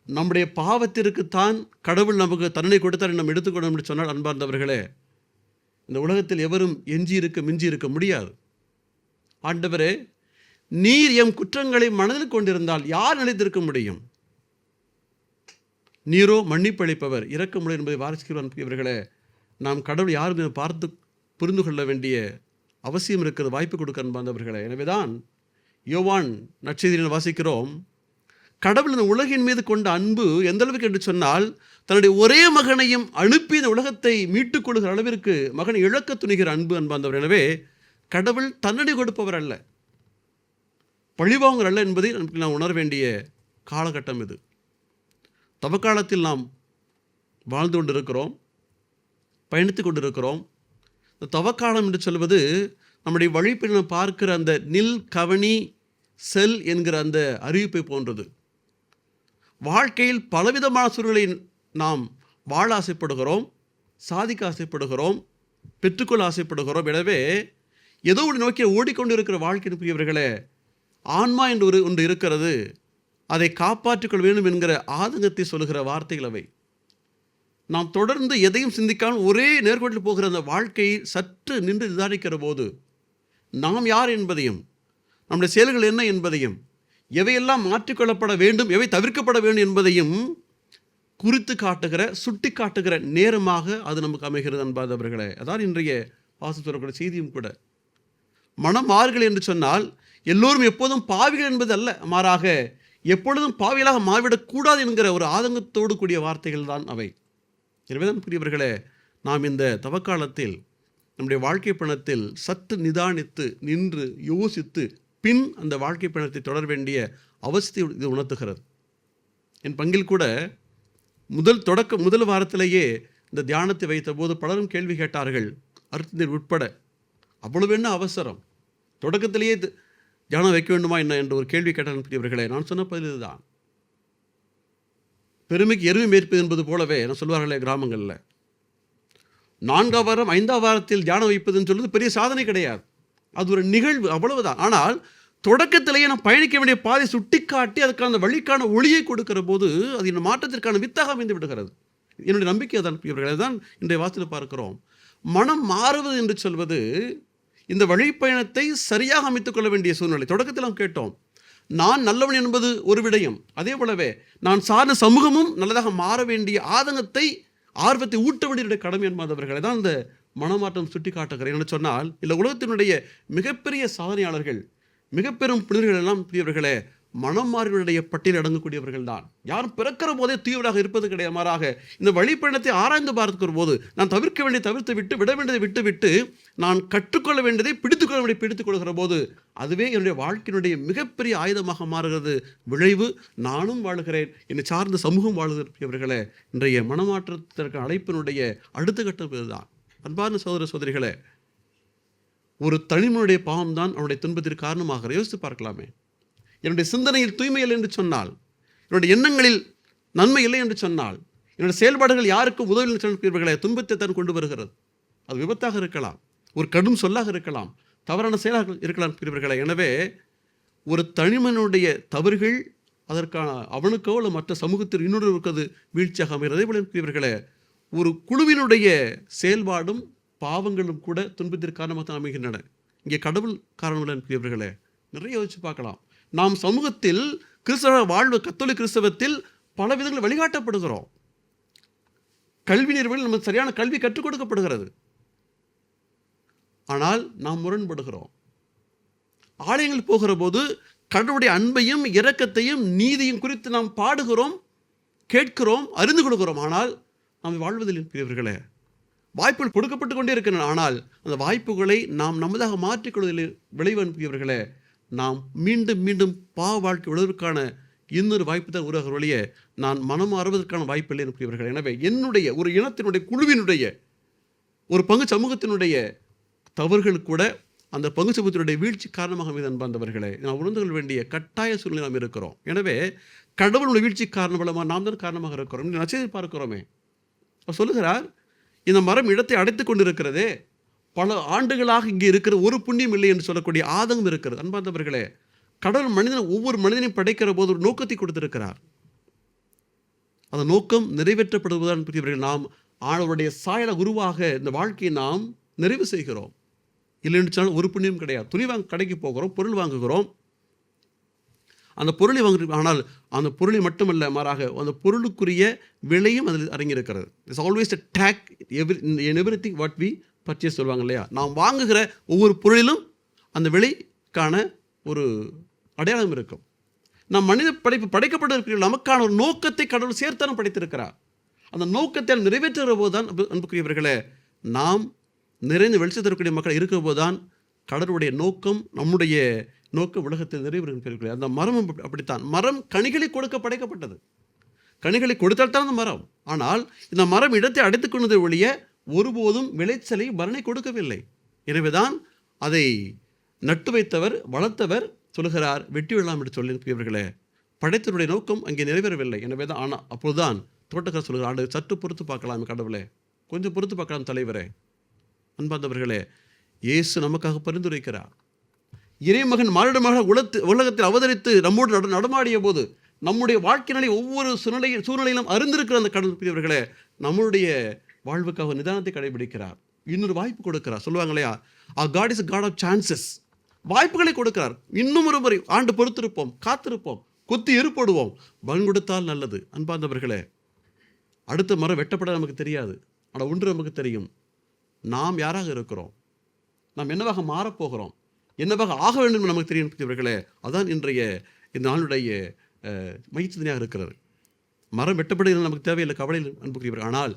நம்முடைய பாவத்திற்குத்தான் கடவுள் நமக்கு தண்டனை கொடுத்தார் நாம் எடுத்துக்கொள்ள என்று சொன்னால், அன்பார்ந்தவர்களே, இந்த உலகத்தில் எவரும் மிஞ்சி இருக்க முடியாது. ஆண்டவரே, நீர் எம் குற்றங்களை மனதில் கொண்டிருந்தால் யார் நிலைத்திருக்க முடியும்? நீரோ மன்னிப்பளிப்பவர், இரக்கமுள்ள என்பதை வாசிக்கிறவர்களே, நாம் கடவுள் யாரும் பார்த்து புரிந்து கொள்ள வேண்டிய அவசியம் இருக்கிறது, வாய்ப்பு கொடுக்க அன்பார்ந்தவர்களே. எனவேதான் யோவான் நற்செய்தியில் வாசிக்கிறோம், கடவுள் இந்த உலகின் மீது கொண்ட அன்பு எந்த அளவுக்கு என்று சொன்னால், தன்னுடைய ஒரே மகனையும் அனுப்பி இந்த உலகத்தை மீட்டுக் கொள்கிற அளவிற்கு மகனை இழக்க துணிகிற அன்பு அன்பார்ந்தவர். எனவே கடவுள் தண்டனை கொடுப்பவர் அல்ல, பழிவாங்கர் அல்ல என்பதை நாம் உணர வேண்டிய காலகட்டம் இது. தவக்காலத்தில் நாம் வாழ்ந்து கொண்டிருக்கிறோம், பயணித்து கொண்டிருக்கிறோம். இந்த தவக்காலம் என்று சொல்வது நம்முடைய வழிப்பில் நாம் பார்க்கிற அந்த நில் கவனி செல் என்கிற அந்த அறிவிப்பை போன்றது. வாழ்க்கையில் பலவிதமான சூழ்நிலை நாம் வாழ ஆசைப்படுகிறோம், சாதிக்க ஆசைப்படுகிறோம், பெற்றுக்கொள்ள ஆசைப்படுகிறோம். எனவே ஏதோ ஒரு நோக்கி ஓடிக்கொண்டிருக்கிற வாழ்க்கையின் புரியவர்களே, ஆன்மா என்று ஒன்று இருக்கிறது, அதை காப்பாற்றிக்கொள்ள வேண்டும் என்கிற ஆதங்கத்தை சொல்லுகிற வார்த்தைகள் அவை. நாம் தொடர்ந்து எதையும் சிந்திக்காமல் ஒரே நேர்கோட்டில் போகிற அந்த வாழ்க்கையை சற்று நின்று நிதானிக்கிற போது, நாம் யார் என்பதையும், நம்முடைய செயல்கள் என்ன என்பதையும், எவையெல்லாம் மாற்றிக்கொள்ளப்பட வேண்டும், எவை தவிர்க்கப்பட வேண்டும் என்பதையும் குறித்து காட்டுகிற, சுட்டி காட்டுகிற நேரமாக அது நமக்கு அமைகிறது அன்பாதவர்களே. அதான் இன்றைய வாசகக்கூடிய செய்தியும் கூட. மனம் மாறுகள் என்று சொன்னால் எல்லோரும் எப்போதும் பாவிகள் என்பது அல்ல, மாறாக எப்பொழுதும் பாவிகளாக மாறிவிடக்கூடாது என்கிற ஒரு ஆதங்கத்தோடு கூடிய வார்த்தைகள் தான் அவை. எனவேதான் புரியவர்களே, நாம் இந்த தவக்காலத்தில் நம்முடைய வாழ்க்கை பயணத்தில் சற்று நிதானித்து நின்று யோசித்து பின் அந்த வாழ்க்கை பயணத்தை தொடர வேண்டிய அவசியத்தை இது உணர்த்துகிறது. என் பங்கில் கூட முதல் வாரத்திலேயே இந்த தியானத்தை வைத்த போது பலரும் கேள்வி கேட்டார்கள், அருத்தினர் உட்பட. அவ்வளவு என்ன அவசரம், தொடக்கத்திலேயே தியானம் வைக்க வேண்டுமா என்ன என்று ஒரு கேள்வி கேட்டார்கள் பெரியவர்களே. நான் சொன்ன பதில் இதுதான். பெருமைக்கு எருமை மேற்பது என்பது போலவே நான் சொல்வார்களே கிராமங்களில், 4ஆம் வாரம் 5ஆம் வாரத்தில் தியானம் வைப்பதுன்னு சொல்வது பெரிய சாதனை கிடையாது, அது ஒரு நிகழ்வு, அவ்வளவுதான். ஆனால் தொடக்கத்திலேயே நாம் பயணிக்க வேண்டிய பாதை சுட்டி காட்டி அதுக்கான வழிக்கான ஒளியை கொடுக்கிற போது அது இந்த மாற்றத்திற்கான வித்தாக அமைந்து விடுகிறது. என்னுடைய நம்பிக்கை தான் இவர்களை தான் இன்றைய வாசத்தில் பார்க்கிறோம். மனம் மாறுவது என்று சொல்வது இந்த வழிப்பயணத்தை சரியாக அமைத்துக் கொள்ள வேண்டிய சூழ்நிலை. தொடக்கத்தில் நாம் கேட்டோம், நான் நல்லவன் என்பது ஒரு விடயம், அதே போலவே நான் சார்ந்த சமூகமும் நல்லதாக மாற வேண்டிய ஆர்வத்தை ஊட்ட வேண்டிய கடமை என்பவர்களை தான் இந்த மனமாற்றம் சுட்டி காட்டுகிறேன் என்று சொன்னால், இல்லை உலகத்தினுடைய மிகப்பெரிய சாதனையாளர்கள், மிகப்பெரும் புனிதர்கள் எல்லாம் பிரியவர்களே மனம் மாறினுடைய பட்டியல் அடங்கக்கூடியவர்கள் தான். யாரும் பிறக்கிற போதே தீவிரமாக இருப்பது கிடையாது. மாறாக இந்த வழிப்பயணத்தை ஆராய்ந்து பார்க்கிற போது நான் தவிர்க்க வேண்டிய தவிர்த்து விட்டு, விட வேண்டியதை விட்டு விட்டு, நான் கற்றுக்கொள்ள வேண்டியதை பிடித்துக்கொள்ள வேண்டிய பிடித்துக் கொள்கிற போது அதுவே என்னுடைய வாழ்க்கையினுடைய மிகப்பெரிய ஆயுதமாக மாறுகிறது. விளைவு நானும் வாழுகிறேன், என்னை சார்ந்த சமூகம் வாழுகிறவர்களே. இன்றைய மனமாற்றத்திற்கு அழைப்பினுடைய அடுத்த கட்டம் இதுதான். அன்பார்ந்த சகோதர சகோதரிகளே, ஒரு தனிமனுடைய பாவம் தான் அவனுடைய துன்பத்திற்கு காரணமாக. யோசித்து பார்க்கலாமே. என்னுடைய சிந்தனையில் தூய்மை இல்லை என்று சொன்னால், என்னுடைய எண்ணங்களில் நன்மை இல்லை என்று சொன்னால், என்னுடைய செயல்பாடுகள் யாருக்கும் உதவி சொல்கிறவர்களே துன்பத்தை தான் கொண்டு வருகிறது. அது விபத்தாக இருக்கலாம், ஒரு கடும் சொல்லாக இருக்கலாம், தவறான செயலாக இருக்கலாம் பிரிவர்களே. எனவே ஒரு தனிமனுடைய தவறுகள் அதற்கான அவனுக்கோ அல்ல மற்ற சமூகத்தில் இன்னொரு இருக்கிறது வீழ்ச்சியாக அமைகிறது. அதே போல பிரிவர்களே, ஒரு குழுவினுடைய செயல்பாடும் பாவங்களும் கூட துன்பத்திற்கு காரணமாக தான் அமைகின்றன. இங்கே கடவுள் காரணம் பிரிவர்களே. நிறைய யோசிச்சு பார்க்கலாம். நாம் சமூகத்தில் கிறிஸ்தவ வாழ்வு, கத்தோலிக்க கிறிஸ்தவத்தில் பல விதங்கள் வழிகாட்டப்படுகிறோம். கல்வி நிறுவனங்கள் நமக்கு சரியான கல்வி கற்றுக் கொடுக்கப்படுகிறது. ஆனால் நாம் முரண்படுகிறோம். ஆலயங்கள் போகிற போது கடவுளுடைய அன்பையும் இரக்கத்தையும் நீதியும் குறித்து நாம் பாடுகிறோம், கேட்கிறோம், அறிந்து கொள்கிறோம். ஆனால் நாம் வாழ்வதில் பிரியவர்களே, வாய்ப்புகள் கொடுக்கப்பட்டு கொண்டே இருக்கின்றன. ஆனால் அந்த வாய்ப்புகளை நாம் நமதாக மாற்றிக்கொள்வதில் விளைவு அனுப்பியவர்களே, நாம் மீண்டும் மீண்டும் வாழ்க்கை உழவதற்கான இன்னொரு வாய்ப்பு தான் உருவாகிற வழியே நான் மனம் மாறுவதற்கான வாய்ப்பு இல்லை அனுப்பியவர்கள். எனவே என்னுடைய ஒரு இனத்தினுடைய குழுவினுடைய ஒரு பங்கு சமூகத்தினுடைய தவறுகள் கூட அந்த பங்கு சமூகத்தினுடைய வீழ்ச்சி காரணமாக மீது அன்பார்ந்தவர்களே நாம் உணர்ந்து கொள்ள வேண்டிய கட்டாய சூழ்நிலை நாம் இருக்கிறோம். எனவே கடவுளுடைய வீழ்ச்சி காரணமாக நாம் தான் காரணமாக இருக்கிறோம். நச்சதை பார்க்கிறோமே, அவர் சொல்லுகிறார், இந்த மரம் இடத்தை அடைத்து கொண்டிருக்கிறதே, பல ஆண்டுகளாக இங்கே இருக்கிற ஒரு புண்ணியம் இல்லை என்று சொல்லக்கூடிய ஆதங்கம் இருக்கிறது. அன்பார்ந்தவர்களே, கடவுள் ஒவ்வொரு மனிதனையும் படைக்கிற போது ஒரு நோக்கத்தை கொடுத்திருக்கிறார். அந்த நோக்கம் நிறைவேற்றப்படுவதுதான் பிரியவர்கள். நாம் ஆண்டவருடைய சாயல உருவாக இந்த வாழ்க்கையை நாம் நிறைவு செய்கிறோம். இல்லைன்னு சொன்னால் ஒரு புண்ணியம் கிடையாது. துணி கடைக்கு போகிறோம், பொருள் வாங்குகிறோம், அந்த பொருளை வாங்குகிறோம். ஆனால் அந்த பொருளை மட்டுமல்ல, மாறாக அந்த பொருளுக்குரிய விலையும் அதில் அடங்கியிருக்கிறது. It's always a take everything what we purchase சொல்லுவாங்க இல்லையா. நாம் வாங்குகிற ஒவ்வொரு பொருளிலும் அந்த விலைக்கான ஒரு அடையாளம் இருக்கும். நாம் மனித படைக்கப்பட்டிருக்கிற நமக்கான ஒரு நோக்கத்தை கடவுள் சேர்த்தாலும் படைத்திருக்கிறார். அந்த நோக்கத்தை நிறைவேற்றுகிற போது தான் அன்புக்குரியவர்களே, நாம் நிறைந்து வெளிச்சம் தரக்கூடிய மக்கள் இருக்கிற போது தான் கடவுளுடைய நோக்கம், நம்முடைய நோக்கம் உலகத்தில் நிறைவேறுகிறது. அந்த மரமும் அப்படித்தான். மரம் கனிகளை கொடுக்க படைக்கப்பட்டது. கனிகளை கொடுத்தால்தான் அந்த மரம். ஆனால் இந்த மரம் இடத்தை அடைத்துக் கொண்டதை ஒழிய ஒருபோதும் விளைச்சலை பலனை கொடுக்கவில்லை. எனவேதான் அதை நட்டு வைத்தவர், வளர்த்தவர் சொல்லுகிறார், வெட்டி விடலாம் என்று சொல்லியிருப்பவர்களே, படைத்தவருடைய நோக்கம் அங்கே நிறைவேறவில்லை. எனவே தான் ஆனால் அப்போதுதான் தோட்டக்காரர் சொல்கிறார், ஆண்டு சற்று பொறுத்து பார்க்கலாம் கடவுளே, கொஞ்சம் பொறுத்து பார்க்கலாம் தலைவரே. அன்பார்ந்தவர்களே, இயேசு நமக்காக பரிந்துரைக்கிறார். இறைமகன் மானிடமாக உலகத்தில் அவதரித்து நம்மோடு நடமாடிய போது நம்முடைய வாழ்க்கையினாலே ஒவ்வொரு சூழ்நிலையிலும் அறிந்திருக்கிற அந்த கடவுள் பிரியவர்களே, நம்முடைய வாழ்வுக்காக நிதானத்தை கடைபிடிக்கிறார். இன்னொரு வாய்ப்பு கொடுக்கிறார். சொல்லுவாங்க இல்லையா, God is a God of chances. வாய்ப்புகளை கொடுக்கிறார். இன்னும் ஒரு முறை ஆண்டு பொறுத்திருப்போம், காத்திருப்போம், கொத்தி எருப்படுவோம், பலன் கொடுத்தால் நல்லது. அன்பார்ந்தவர்களே, அடுத்த மரம் வெட்டப்பட நமக்கு தெரியாது. ஆனால் ஒன்று நமக்கு தெரியும், நாம் யாராக இருக்கிறோம், நாம் என்னவாக மாறப்போகிறோம், என்னவாக ஆக வேண்டும் என்று நமக்கு தெரியும். பிரியவர்களே, அதான் இன்றைய இந்த நாளுடைய மையச்சிந்தனையாக இருக்கிறது. மரம் வெட்டப்படுகிறது நமக்கு தேவையில்லை, கவலையில் அன்புக்குரியவர்கள். ஆனால்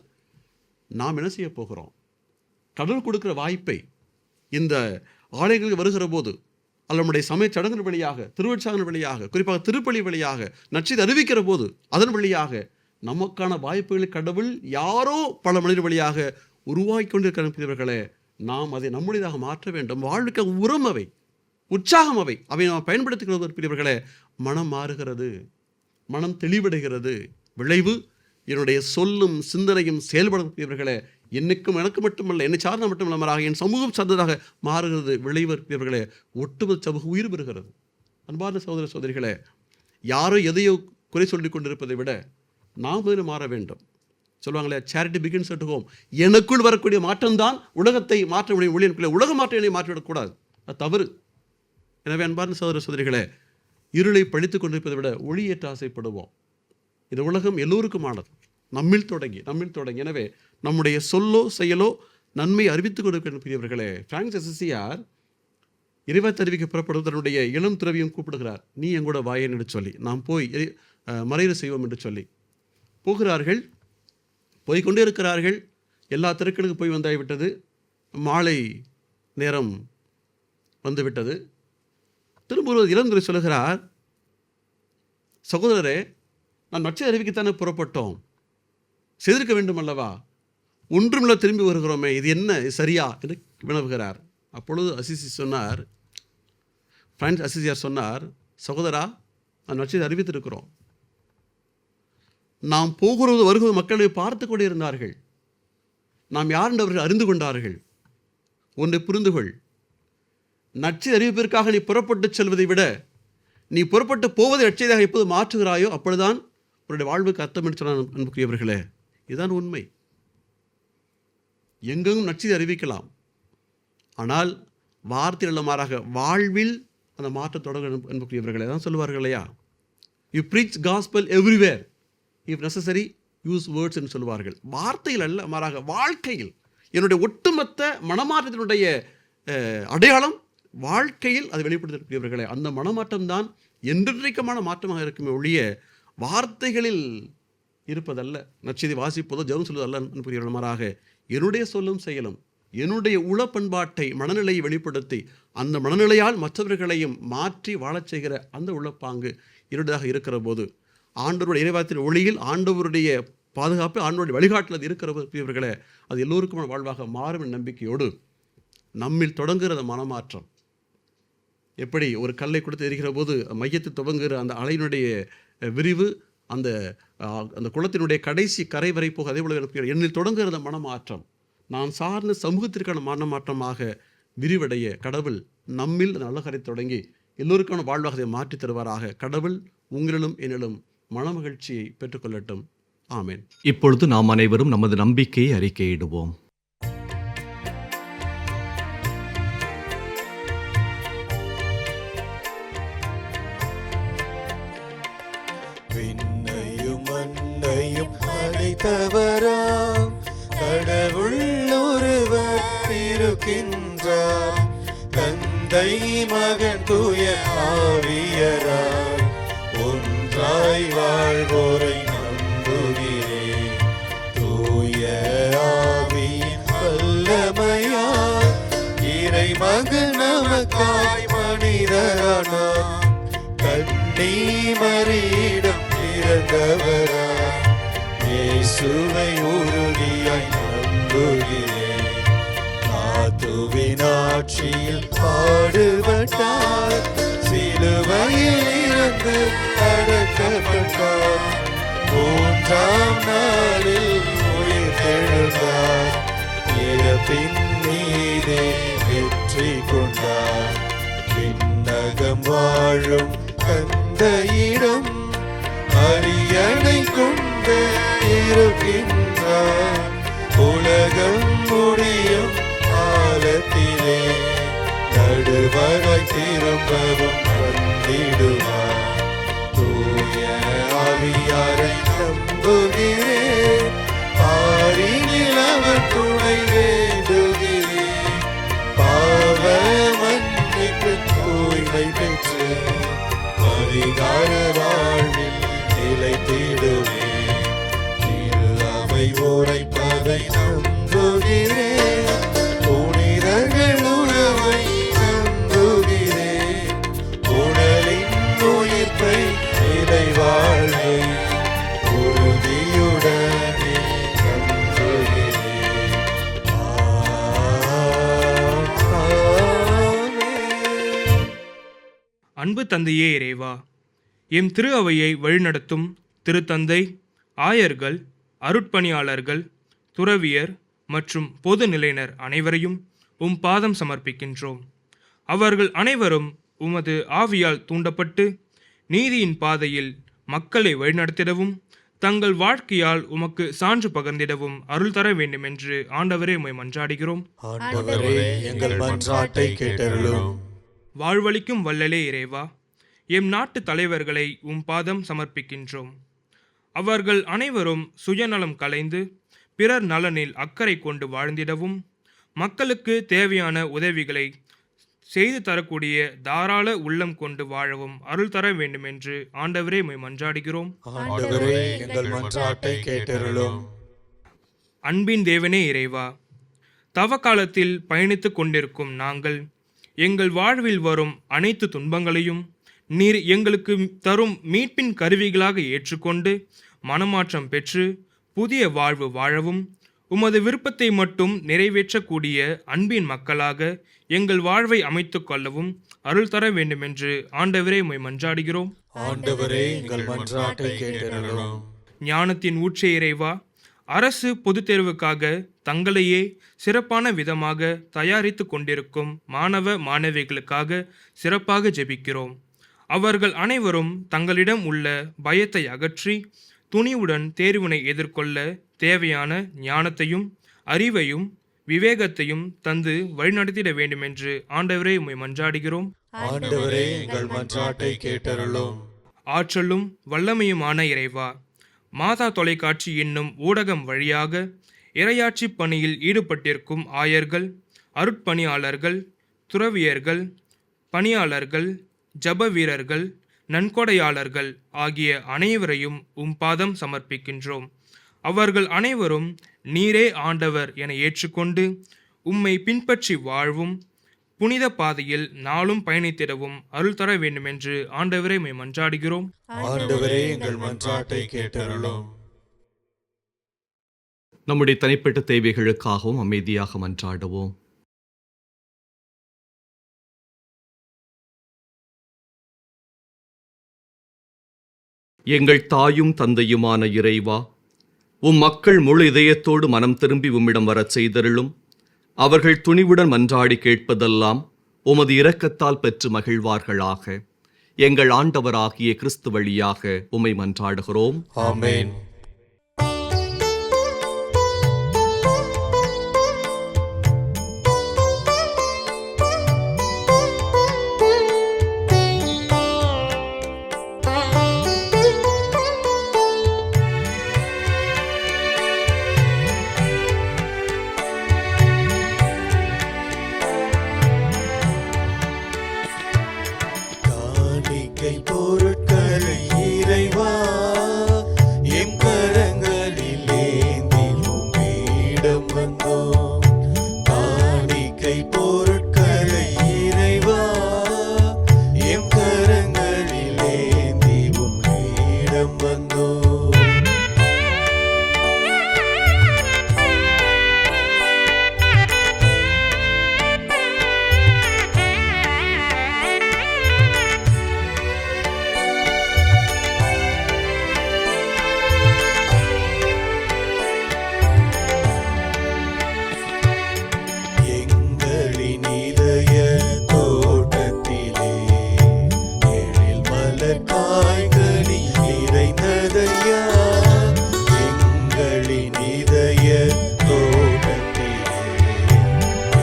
நாம் என்ன செய்ய போகிறோம்? கடவுள் கொடுக்கிற வாய்ப்பை இந்த ஆலயங்களுக்கு வருகிற போது, அல்ல நம்முடைய சமய சடங்குகள் வழியாக, திருவற்சாதன வழியாக, குறிப்பாக திருப்பலி வழியாக நற்செய்தி அறிவிக்கிற போது அதன் வழியாக நமக்கான வாய்ப்புகளை கடவுள் யாரோ பல மனிதர் வழியாக உருவாக்கி கொண்டிருக்கிறவர்களே, நாம் அதை நம்முடையதாக மாற்ற வேண்டும். வாழ்க்கை உரம் அவை, உற்சாகம் அவை நாம் பயன்படுத்திக்கிறவர்களே, மனம் மாறுகிறது, மனம் தெளிவடைகிறது. விளைவு என்னுடைய சொல்லும் சிந்தனையும் செயல்படக்கூடியவர்களே, என்னைக்கும் எனக்கு மட்டுமல்ல, என்னை சார்ந்த மட்டுமல்ல, மாறாக என் சமூகம் சார்ந்ததாக மாறுகிறது. விளைவர்களே, ஒட்டுமொத்த சமூகம் உயிர் பெறுகிறது. அன்பார்ந்த சகோதர சகோதரிகளே, யாரோ எதையோ குறை சொல்லிக் கொண்டிருப்பதை விட நாம் முதலில் மாற வேண்டும். சொல்லுவாங்களே, சேரிட்டி பிகின்ஸ் அட் ஹோம். எனக்குள் வரக்கூடிய மாற்றம்தான் உலகத்தை மாற்ற முடியும். ஒளியனுக்குள்ளே உலக மாற்றம் என்னை மாற்றிவிடக்கூடாது, அது தவறு. எனவே அன்பார்ந்த சகோதர சகோதரிகளே, இருளை பழித்து கொண்டிருப்பதை விட ஒளியேற்ற ஆசைப்படுவோம். இந்த உலகம் எல்லோருக்குமானது, நம்மில் தொடங்கி. எனவே நம்முடைய சொல்ல செயலோ நன்மை அறிவித்துக் கொடுக்கிறவர்களே. பிரான்சிஸ் அசிசியார் இறைவாக்கு அறிவிக்க புறப்படும் தன்னுடைய இளம் துறவியும் கூப்பிடுகிறார். நீ எங்கூட வாயேன் என்று சொல்லி, நாம் போய் மறைவு செய்வோம் என்று சொல்லி போகிறார்கள். போய்கொண்டே இருக்கிறார்கள். எல்லா தெருக்களுக்கு போய் வந்தாய்விட்டது. மாலை நேரம் வந்துவிட்டது. திரும்ப ஒரு இளந்துரை சொல்லுகிறார், சகோதரரே, நான் நற்செய்தி அறிவிக்கத்தானே புறப்பட்டோம், செய்திருக்க வேண்டும் அல்லவா, ஒன்றுமில்ல திரும்பி வருகிறோமே, இது என்ன சரியா என்று வினவுகிறார். அப்பொழுது பிரான்சிஸ் அசிசியார் சொன்னார், சகோதரா, நான் நற்செய்தி அறிவித்திருக்கிறோம். நாம் போகிறது வருகிறது மக்களை பார்த்து கொண்டே இருந்தார்கள். நாம் யார் என்று அவர்கள் அறிந்து கொண்டார்கள். ஒன்றை புரிந்துகொள், நற்செய்தி அறிவிப்பிற்காக நீ புறப்பட்டு செல்வதை விட நீ புறப்பட்டு போவதை நற்செய்தியாக எப்போது மாற்றுகிறாயோ அப்பொழுதுதான் உன்னுடைய வாழ்வுக்கு அர்த்தம் என்று சொன்ன அன்புக்குரியவர்களே. இதுதான் உண்மை. எங்கெங்கும் நற்செய்தி அறிவிக்கலாம், ஆனால் வார்த்தையில் மாறாக வாழ்வில் அந்த மாற்றம் தொடங்கும் அன்புக்குரியவர்களே. தான் சொல்லுவார்கள் இல்லையா, you preach gospel everywhere, if necessary use words என்று சொல்லுவார்கள். வார்த்தையில் அல்ல, மாறாக வாழ்க்கையில். என்னுடைய ஒட்டுமொத்த மனமாற்றத்தினுடைய அடையாளம் வாழ்க்கையில் அதை வெளிப்படுத்தக்கூடியவர்களே. அந்த மனமாற்றம் தான் என்றென்றைக்குமான மாற்றமாக இருக்குமே ஒழிய வார்த்தைகளில் இருப்பதல்ல. நற்செய்தி வாசிப்பதோ ஜெபம் சொல்வதல்ல அன்புக்குரியவர்கள். மாறாக என்னுடைய சொல்லும் செயலும் என்னுடைய உள பண்பாட்டை மனநிலையை வெளிப்படுத்தி அந்த மனநிலையால் மற்றவர்களையும் மாற்றி வாழச் செய்கிற அந்த உள்ளப்பாங்கு என்னுடையதாக இருக்கிற போது, ஆண்டவருடைய இறைவாக்கின் ஒளியில் ஆண்டவருடைய பாதுகாப்பு ஆண்டவருடைய வழிகாட்டில் இருக்கிற இவர்களே, அது எல்லோருக்குமான வாழ்வாக மாறும் என்ற நம்பிக்கையோடு நம்மில் தொடங்குகிற மனமாற்றம் எப்படி ஒரு கல்லை கொடுத்து எரிகிற போது மையத்தை துவங்குகிற அந்த அலையினுடைய விரிவு அந்த அந்த குளத்தினுடைய கடைசி கரை வரை போக, அதே போல என்னில் தொடங்குகிற மனமாற்றம் நான் சார்ந்த சமூகத்திற்கான மனமாற்றமாக விரிவடைய கடவுள் நம்மில் நல்லகரை தொடங்கி எல்லோருக்கான வாழ்வாக அதை மாற்றித் தருவாராக. கடவுள் உங்களிலும் என்னிலும் மனமகிழ்ச்சியை பெற்றுக்கொள்ளட்டும். ஆமேன். இப்பொழுது நாம் அனைவரும் நமது நம்பிக்கையை அறிக்கையிடுவோம். விண்ணையும் மண்ணையும் படைத்தவராம் கடவுள் ஒருவர் இருக்கின்றார், தந்தை மகன் தூய ஆவியராய் ஒன்றாய் வாழ்வோரை நம்புகிறேன். தூய ஆவியின் வல்லமையால் இறை மகன் நமக்காய் மனிதரானார், கன்னி மரியிடம் பிறந்தவராய் இயேசுவை உறுதியாய் நம்புகிறேன். காத்துவின் ஆட்சியில் பாடுபட்டார், சிலுவையில் இறந்து அடக்கப்பட்டார், மூன்றாம் நாளில் உயிர்த்தெழுந்தார், இறப்பின் மீதே வெற்றி கொண்டார். விண்ணகம் வாழும் தந்தையிடம் அரியணை கொண்டு இருக்கின்றார், உலகம் முடியும் காலத்திலே நடுவராய் திரும்பவும் வந்திடுவார். தூய ஆவியாரை நம்புகிறேன், பாரினில் அவர் துணை வேண்டுகிறேன், பாவ மன்னிப்பு தூய்மை பெற்று அதிகார வாழ்வில் நிலைத்திடுவேன். திரு அவை உரைப்பதை நம்புகிறேன், புனிதர்கள் உறவை நம்புகிறேன், உடலின் உயிர்ப்பை நிலை வாழ்வை உறுதியுடனே நம்புகிறேன். அன்பு தந்தையே இறைவா, எம் திரு அவையை வழிநடத்தும் திருத்தந்தை, ஆயர்கள், அருட்பணியாளர்கள், துறவியர் மற்றும் பொது நிலையினர் அனைவரையும் உம் பாதம் சமர்ப்பிக்கின்றோம். அவர்கள் அனைவரும் உமது ஆவியால் தூண்டப்பட்டு நீதியின் பாதையில் மக்களை வழிநடத்திடவும் தங்கள் வாழ்க்கையால் உமக்கு சான்று பகிர்ந்திடவும் அருள் தர வேண்டுமென்று ஆண்டவரே உம்மை மன்றாடுகிறோம். ஆண்டவரே, எங்கள் மன்றாட்டை கேட்டருளும். வாழ்வளிக்கும் வல்லலே இறைவா, எம் நாட்டு தலைவர்களை உம் பாதம் சமர்ப்பிக்கின்றோம். அவர்கள் அனைவரும் சுயநலம் கலைந்து பிறர் நலனில் அக்கறை கொண்டு வாழ்ந்திடவும், மக்களுக்கு தேவையான உதவிகளை செய்து தரக்கூடிய தாராள உள்ளம் கொண்டு வாழவும் அருள் தர வேண்டுமென்று ஆண்டவரே உம்மை மன்றாடுகிறோம். ஆண்டவரே, எங்கள் மன்றாட்டை கேட்டருளும். அன்பின் தேவனே இறைவா, தவ காலத்தில் பயணித்து கொண்டிருக்கும் நாங்கள் எங்கள் வாழ்வில் வரும் அனைத்து துன்பங்களையும் நீர் எங்களுக்கு தரும் மீட்பின் கருவிகளாக ஏற்றுக்கொண்டு மனமாற்றம் பெற்று புதிய வாழ்வு வாழவும், உமது விருப்பத்தை மட்டும் நிறைவேற்றக்கூடிய அன்பின் மக்களாக எங்கள் வாழ்வை அமைத்து கொள்ளவும் அருள் தர வேண்டுமென்று ஆண்டவரே உம்மை மன்றாடுகிறோம். ஆண்டவரே, எங்கள் மன்றாட்டை கேட்டருளும். ஞானத்தின் ஊற்றே இறைவா, அரசு பொதுத் தேர்வுக்காக தங்களையே சிறப்பான விதமாக தயாரித்து கொண்டிருக்கும் மாணவ மாணவிகளுக்காக சிறப்பாக ஜெபிக்கிறோம். அவர்கள் அனைவரும் தங்களிடம் உள்ள பயத்தை அகற்றி துணிவுடன் தேர்வினை எதிர்கொள்ள தேவையான ஞானத்தையும் அறிவையும் விவேகத்தையும் தந்து வழிநடத்திட வேண்டுமென்று ஆண்டவரே உம்மை மன்றாடுகிறோம். ஆண்டவரே, எங்கள் மன்றாட்டை கேட்டருளும். ஆற்றலும் வல்லமையுமான இறைவா, மாதா தொலைக்காட்சி என்னும் ஊடகம் வழியாக இறையாட்சி பணியில் ஈடுபட்டிருக்கும் ஆயர்கள், அருட்பணியாளர்கள், துறவியர்கள், பணியாளர்கள், ஜப வீரர்கள், நன்கொடையாளர்கள் ஆகிய அனைவரையும் உம் பாதம் சமர்ப்பிக்கின்றோம். அவர்கள் அனைவரும் நீரே ஆண்டவர் என ஏற்றுக்கொண்டு உம்மை பின்பற்றி வாழ்வும் புனித பாதையில் நாளும் பயணித்திடவும் அருள் தர வேண்டுமென்று ஆண்டவரே உம்மை மன்றாடுகிறோம். ஆண்டவரே, எங்கள் மன்றாட்டை கேட்டருளும். நம்முடைய தனிப்பட்ட தேவைகளுக்காகவும் அமைதியாக மன்றாடுவோம். எங்கள் தாயும் தந்தையுமான இறைவா, உம் மக்கள் முழு இதயத்தோடு மனம் திரும்பி உம்மிடம் வரச் செய்தருளும். அவர்கள் துணிவுடன் மன்றாடி கேட்பதெல்லாம் உமது இரக்கத்தால் பெற்று மகிழ்வார்களாக. எங்கள் ஆண்டவராகிய கிறிஸ்து வழியாக உம்மை மன்றாடுகிறோம். ஆமென். காணிக்கை பொருட்களை இறைவா எம் கரங்களில் ஏந்தி உம்மிடம் வந்தோம். காணிக்கை பொருட்களை இறைவா எம் கரங்களில் ஏந்தி உம்மிடம் வந்தோம். எங்களின் இதய தோட்டத்திலே எழில் மலர் காய்கனி நிறைந்ததையா. எங்களின் இதய தோட்டத்திலே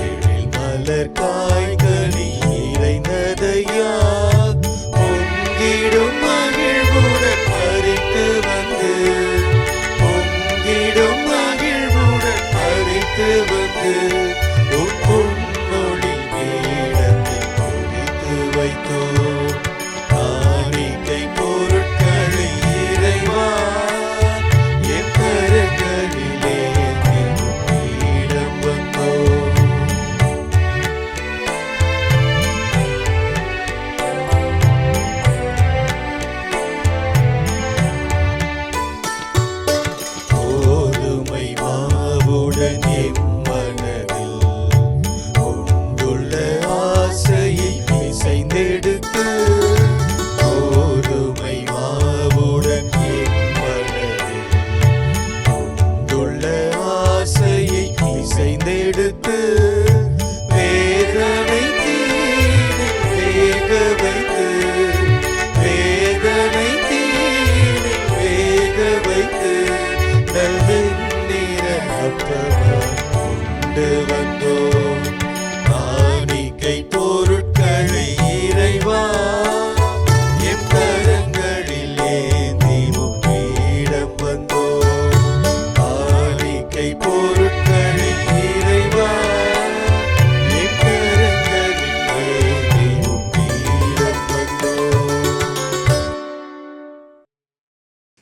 எழில் மலர் காய்கனி நிறைந்ததையா. பொங்கிடும் மகிழ்வுடன் பறித்து வந்து, பொங்கிடும் மகிழ்வுடன் பறித்து வந்து உன் பொன்னொழி பீடத்தில் பொழித்து வைத்தோம். காணிக்கை பொருட்களை இறைவா எம் கரங்களிலே உம்மிடம் வந்தோம்.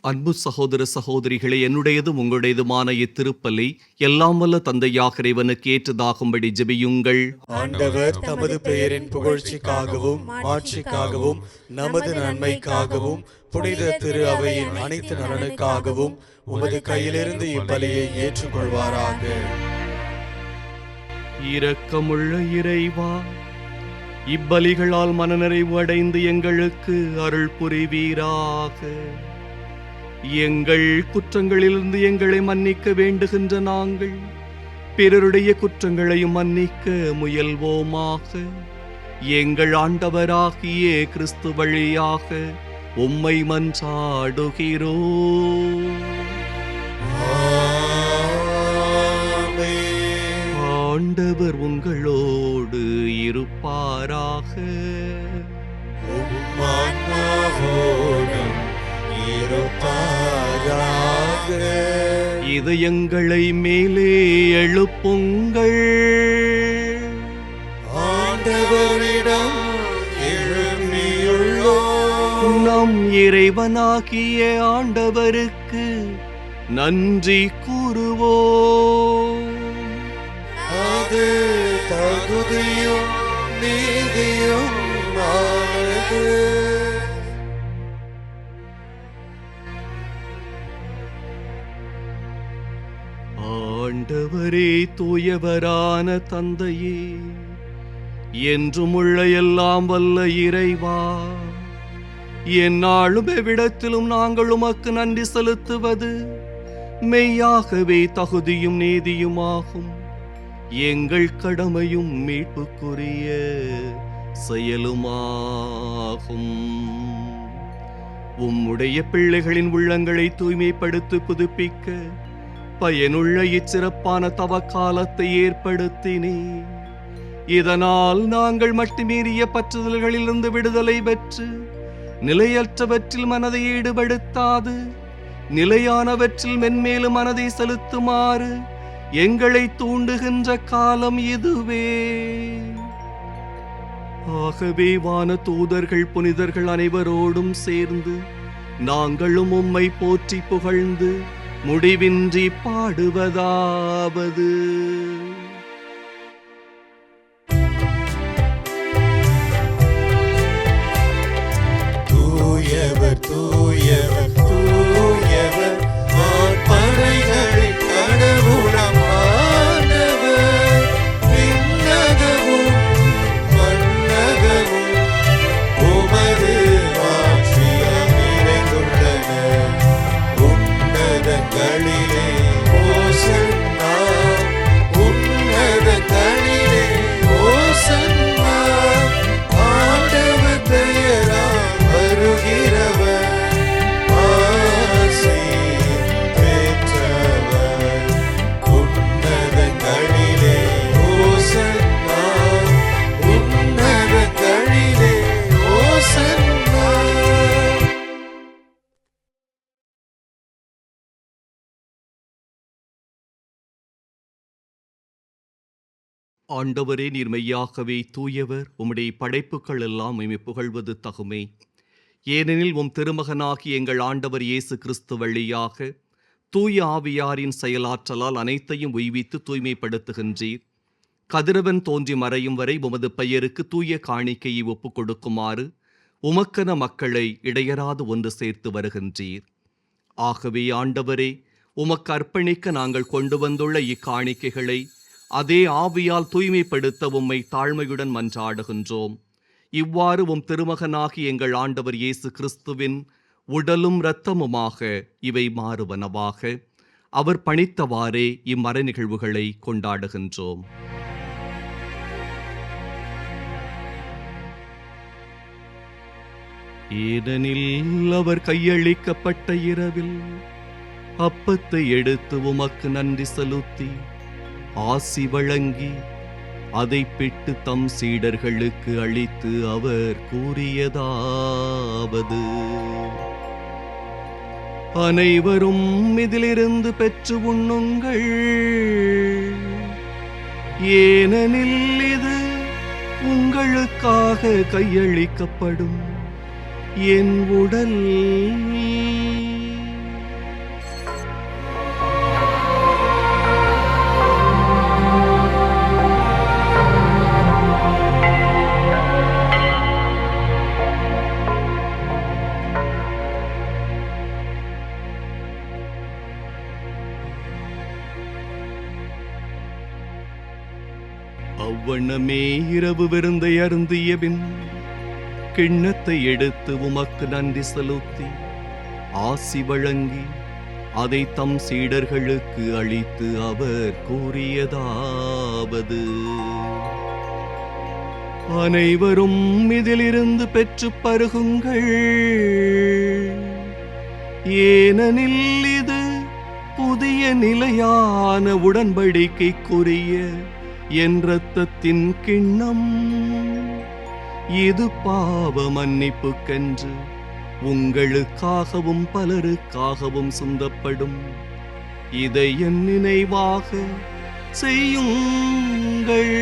அன்பு சகோதர சகோதரிகளே, என்னுடையதும் உங்களுடையதுமான இத்திருப்பலி எல்லாம் வல்ல தந்தையாக இறைவனுக்கு ஏற்றதாகும்படி ஜெபியுங்கள். ஆண்டவர் தமது பெயரின் புகழ்ச்சிக்காகவும் மாட்சிக்காகவும் நமது நன்மைக்காகவும் புனித திரு அவையின் அனைத்து நலனுக்காகவும் உமது கையிலிருந்து இப்பலியை ஏற்றுக்கொள்வாராக. இரக்கமுள்ள இறைவா, இப்பலிகளால் மனநிறைவு அடைந்து எங்களுக்கு அருள் புரிவீராக. எங்கள் குற்றங்களிலிருந்து எங்களை மன்னிக்க வேண்டுகின்ற நாங்கள் பிறருடைய குற்றங்களையும் மன்னிக்க முயல்வோமாக. எங்கள் ஆண்டவராகிய கிறிஸ்து வழியாக உம்மை மன்றாடுகிறோம். ஆண்டவர் உங்களோடு இருப்பாராக. இதயங்களை மேலே எழுப்புங்கள். ஆண்டவரிடம் எழுப்பியுள்ளோம். நம் இறைவனாகிய ஆண்டவருக்கு நன்றி கூறுவோம். அது தகுதியும் நீதியும் ஆனது. ஆண்டவரே, தூயவரான தந்தையே, என்றும் உள்ள எல்லாம் வல்ல இறைவா, எந்நாளும் எவ்விடத்திலும் நாங்கள் உமக்கு நன்றி செலுத்துவது மெய்யாகவே தகுதியும் நீதியுமாகும். எங்கள் கடமையும் மீட்புக்குரிய செயலுமாகும். உம்முடைய பிள்ளைகளின் உள்ளங்களை தூய்மைப்படுத்தி புதுப்பிக்க பயனுள்ள இச்சிறப்பான தவக்காலத்தை ஏற்படுத்தினே. இதனால் நாங்கள் மட்டுமீறிய பற்றுதல்களிலிருந்து விடுதலை பெற்று நிலையற்றவற்றில் மனதை ஈடுபடுத்தாது நிலையானவற்றில் மென்மேலும் மனதை செலுத்துமாறு எங்களை தூண்டுகின்ற காலம் இதுவே. ஆகவே வான தூதர்கள் புனிதர்கள் அனைவரோடும் சேர்ந்து நாங்களும் உம்மை போற்றி புகழ்ந்து முடிவின்றி பாடுவதாவது: தூயவர் தூயவர் தூயவர் படைகளின் கடவுளாம் ஆண்டவர். விண்ணகமும் மண்ணகமும் உமது ஆட்சியால் நிறைந்துள்ளன. உன்னதங்களிலே ஓசன்னா, உன்னதங்களிலே ஓசன்னா. ஆண்டவர் பெயரால் வருகிறவர் ஆசி பெற்றவர். உன்னதங்களிலே ஓசன்னா, உன்னதங்களிலே ஓசன்னா. ஆண்டவரே, நீர் மெய்யாகவே தூயவர். உம்முடைய படைப்புகள் எல்லாம் உம்மை புகழ்வது தகுமே. ஏனெனில் உம் திருமகனாகி எங்கள் ஆண்டவர் இயேசு கிறிஸ்து வழியாக தூய ஆவியாரின் செயலாற்றலால் அனைத்தையும் உய்வித்து தூய்மைப்படுத்துகின்றீர். கதிரவன் தோன்றி மறையும் வரை உமது பெயருக்கு தூய காணிக்கையை ஒப்புக் கொடுக்குமாறு உமக்கென மக்களை இடையராது ஒன்று சேர்த்து வருகின்றீர். ஆகவே ஆண்டவரே, உமக்கு அர்ப்பணிக்க நாங்கள் கொண்டு வந்துள்ள இக்காணிக்கைகளை அதே ஆவியால் தூய்மைப்படுத்த உம்மை தாழ்மையுடன் மன்றாடுகின்றோம். இவ்வாறு உம் திருமகனாகி எங்கள் ஆண்டவர் இயேசு கிறிஸ்துவின் உடலும் இரத்தமுமாக இவை மாறுவனவாக. அவர் பணித்தவாறே இம்மறை நிகழ்வுகளை கொண்டாடுகின்றோம். ஏனெனில் அவர் கையளிக்கப்பட்ட இரவில் அப்பத்தை எடுத்து உமக்கு நன்றி செலுத்தி ஆசி வழங்கி அதை பிட்டு தம் சீடர்களுக்கு அளித்து அவர் கூறியதாவது: அனைவரும் இதிலிருந்து பெற்று உண்ணுங்கள், ஏனெனில் இது உங்களுக்காக கையளிக்கப்படும் என் உடல். அவ்வண்ணமே இரவு விருந்தை அருந்திய பின் கிண்ணத்தை எடுத்து உமக்கு நன்றி செலுத்தி ஆசி வழங்கி அதை தம் சீடர்களுக்கு அளித்து அவர் கூறியதாவது: அனைவரும் இதிலிருந்து பெற்று பருகுங்கள், ஏனெனில் இது புதிய நிலையான உடன்படிக்கைக்குரிய என் இரத்தத்தின் கிண்ணம். இது பாவ மன்னிப்புக்கென்று உங்களுக்காகவும் பலருக்காகவும் சிந்தப்படும். இதை என் நினைவாக செய்யுங்கள்.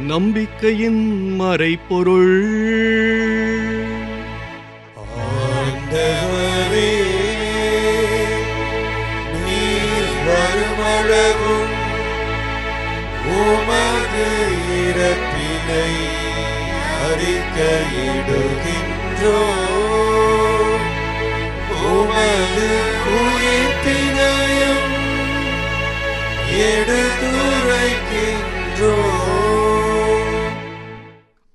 நம்பிக்கையின் மறைபொருள். ஆண்டவரே, நீர் வருமளவும் உமது இறப்பினை அறிக்கையிடுகின்றோம், உமது உயிர்ப்பினையும் எடுத்துரைக்கின்றோம்.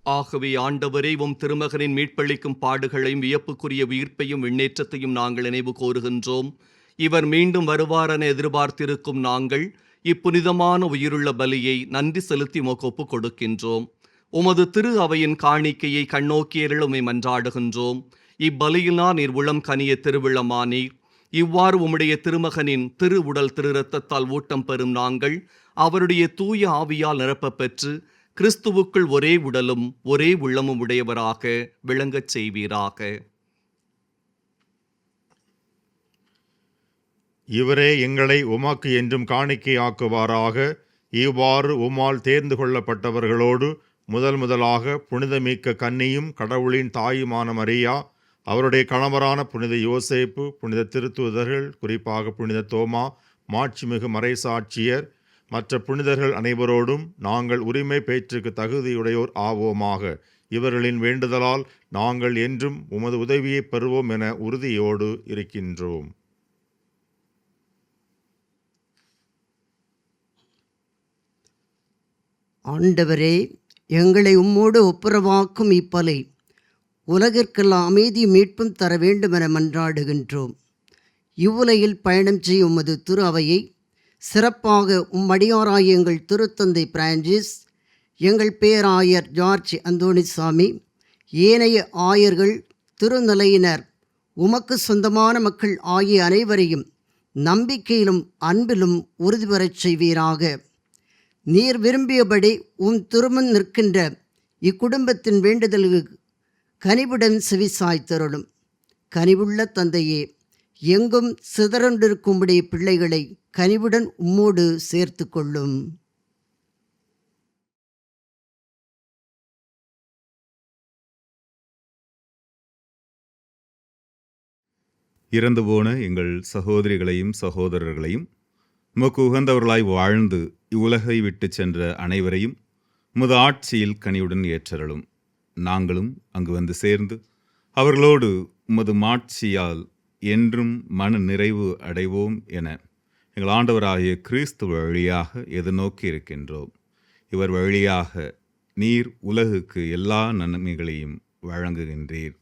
ஆகவே ஆண்டவரே, உம் திருமகனின் மீட்பளிக்கும் பாடுகளையும் வியப்புக்குரிய உயிர்ப்பையும் விண்ணேற்றத்தையும் நாங்கள் நினைவு கோருகின்றோம். இவர் மீண்டும் வருவாரென எதிர்பார்த்திருக்கும் நாங்கள் இப்புனிதமான உயிருள்ள பலியை நன்றி செலுத்தி உமக்கு ஒப்புக் கொடுக்கின்றோம். உமது திரு அவையின் காணிக்கையை கண்ணோக்கியருள் உம்மை மன்றாடுகின்றோம். இப்பலியினால் நீர் உளம் கனிய திருவிழமானீர். இவ்வாறு உம்முடைய திருமகனின் திரு உடல் திரு இரத்தத்தால் ஊட்டம் பெறும் நாங்கள் அவருடைய தூய ஆவியால் நிரப்பப் பெற்று கிறிஸ்துவுக்குள் ஒரே உடலும் ஒரே உள்ளமும் உடையவராக விளங்கச் செய்வீராக. இவரே எங்களை உமக்கு என்றும் காணிக்கையாக்குவாராக. இவ்வாறு உம்மால் தேர்ந்து கொள்ளப்பட்டவர்களோடு முதலாக புனிதமிக்க கன்னியும் கடவுளின் தாயுமான மரியா, அவருடைய கணவரான புனித யோசேப்பு, புனித திருத்தூதர்கள், குறிப்பாக புனித தோமா, மாட்சிமிகு மறைசாட்சியர், மற்ற புனிதர்கள் அனைவரோடும் நாங்கள் உரிமை பேற்றுக்கு தகுதியுடையோர் ஆவோமாக. இவர்களின் வேண்டுதலால் நாங்கள் என்றும் உமது உதவியை பெறுவோம் என உறுதியோடு இருக்கின்றோம். ஆண்டவரே, எங்களை உம்மோடு ஒப்புரவாக்கும் இப்பலை உலகிற்கெல்லாம் அமைதி மீட்பும் தர வேண்டும் என மன்றாடுகின்றோம். இவ்வுலகில் பயணம் செய்யும் உமது திரு அவையை சிறப்பாக உம்மடியாராய எங்கள் திருத்தந்தை பிரான்சிஸ், எங்கள் பேராயர் ஜார்ஜ் அந்தோணிசாமி, ஏனைய ஆயர்கள், திருநிலையினர், உமக்கு சொந்தமான மக்கள் ஆகிய அனைவரையும் நம்பிக்கையிலும் அன்பிலும் உறுதி பெறச் செய்வீராக. நீர் விரும்பியபடி திருமுன் நிற்கின்ற இக்குடும்பத்தின் வேண்டுதலுக்கு கனிவுடன் செவிசாய்த்தருளும். கனிவுள்ள தந்தையே, எங்கும் சிதறண்டிருக்கும்படி பிள்ளைகளை கனிவுடன் உம்மோடு சேர்த்து கொள்ளும். இறந்து போன எங்கள் சகோதரிகளையும் சகோதரர்களையும் உமக்கு உகந்தவர்களாய் வாழ்ந்து இவ்வுலகை விட்டு சென்ற அனைவரையும் உமது ஆட்சியில் கனிவுடன் ஏற்றருளும். நாங்களும் அங்கு வந்து சேர்ந்து அவர்களோடு உமது மாட்சியால் என்றும் மன நிறைவு அடைவோம் என எங்கள் ஆண்டவராகிய கிறிஸ்து வழியாக எதிர்நோக்கி இருக்கின்றோம். இவர் வழியாக நீர் உலகுக்கு எல்லா நன்மைகளையும் வழங்குகின்றீர்.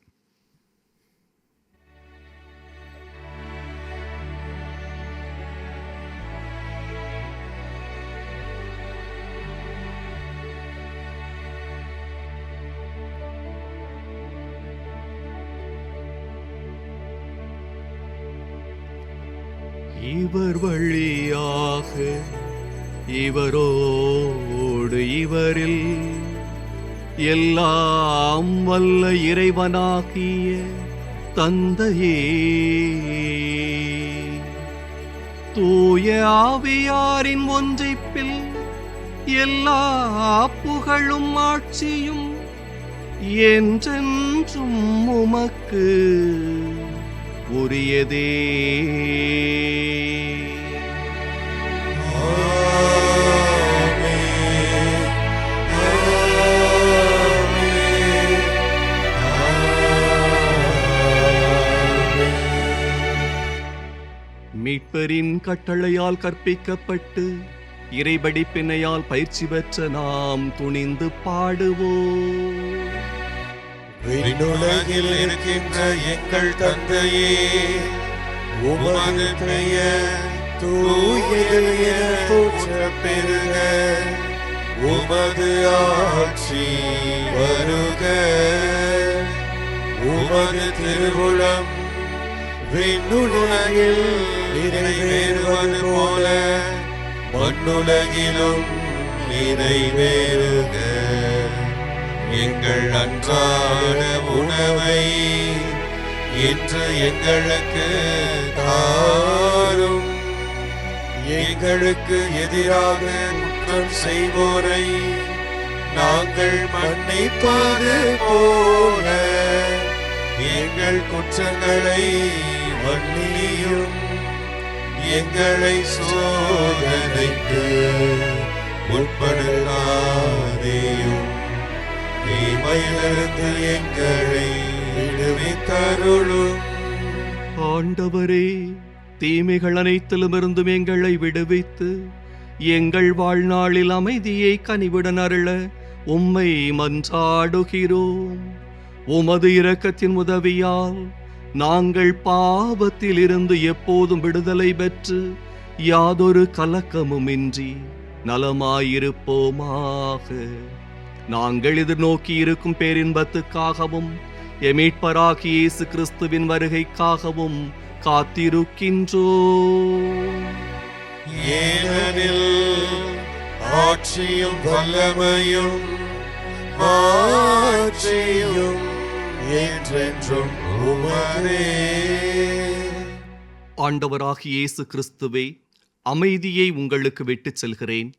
இவர் வழியாக இவரோடு இவரில் எல்லாம் வல்ல இறைவனாகிய தந்தையே, தூய ஆவியாரின் ஒன்றிப்பில் எல்லா புகழும் ஆட்சியும் என்றென்றும் உமக்கு உரியதே. ஆண்டவரின் கட்டளையால் கற்பிக்கப்பட்டு இறைபடிப்பினையால் பயிற்சி பெற்ற நாம் துணிந்து பாடுவோம். விண்ணுலகில் இருக்கின்ற எங்கள் தந்தையே, உமது பெயர் தூயது என போற்றப் பெறுக. உமது ஆட்சி வருக. உமது திருவுளம் விண்ணுலகில் நிறைவேறுவது போல மண்ணுலகிலும் நிறைவேறுக. எங்கள் அன்றாட உணவை இன்று எங்களுக்கு தாரும். எங்களுக்கு எதிராக குற்றம் செய்வோரை நாங்கள் மன்னிப்பது போல எங்கள் குற்றங்களை மன்னியும். எங்களை சோதனைக்கு உட்படுத்தாதேயும், தீமையிலிருந்து எங்களை விடுவித்தருளும். ஆண்டவரே, தீமைகள் அனைத்திலுமிருந்தும் எங்களை விடுவித்து எங்கள் வாழ்நாளில் அமைதியை கனிவுடன் அருள உம்மை மன்றாடுகிறோம். உமது இரக்கத்தின் உதவியால் நாங்கள் பாவத்தில் இருந்து எப்போதும் விடுதலை பெற்று யாதொரு கலக்கமுமின்றி நலமாயிருப்போமாக. நாங்கள் எதிர்நோக்கி இருக்கும் பேரின்பத்துக்காகவும் எமீட்பராகிய இயேசு கிறிஸ்துவின் வருகைக்காகவும் காத்திருக்கின்றோம். ஏனெனில் ஆட்சியும் வல்லமையும் மாட்சியும் என்றென்றும் உமதே. ஆண்டவராகிய இயேசு கிறிஸ்துவே, அமைதியை உங்களுக்கு விட்டுச் செல்கிறேன்,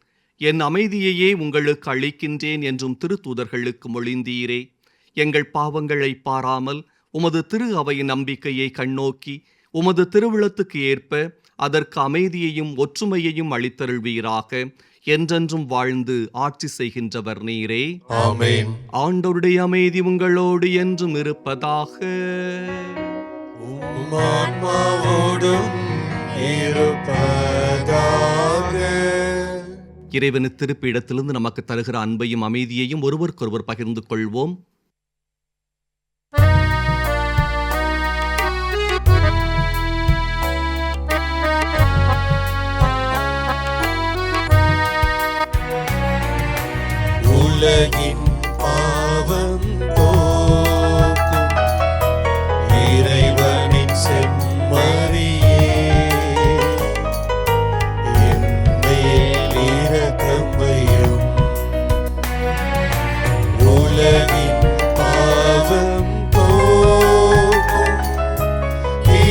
என் அமைதியையே உங்களுக்கு அளிக்கின்றேன் என்றும் திருத்தூதர்களுக்கு மொழிந்தீரே. எங்கள் பாவங்களை பாராமல் உமது திரு அவையின் நம்பிக்கையை கண்ணோக்கி உமது திருவிழத்துக்கு ஏற்ப அதற்கு அமைதியையும் ஒற்றுமையையும் அளித்தருள்வீராக. என்றென்றும் வாழ்ந்து ஆட்சி செய்கின்றவர் நீரே. ஆமென். ஆண்டவருடைய அமைதி உங்களோடு என்றும் இருப்பதாக. உம் ஆன்மாவோடும் இருப்பதாக. இறைவனு திருப்பிடத்திலிருந்து நமக்கு தருகிற அன்பையும் அமைதியையும் ஒருவருக்கொருவர் பகிர்ந்து கொள்வோம். உலகின் பாவம் போக்கும் இறைவனின் செம்மறியே, என் மேல் இரக்கம் வையும். உலகின் பாவம் போக்கும்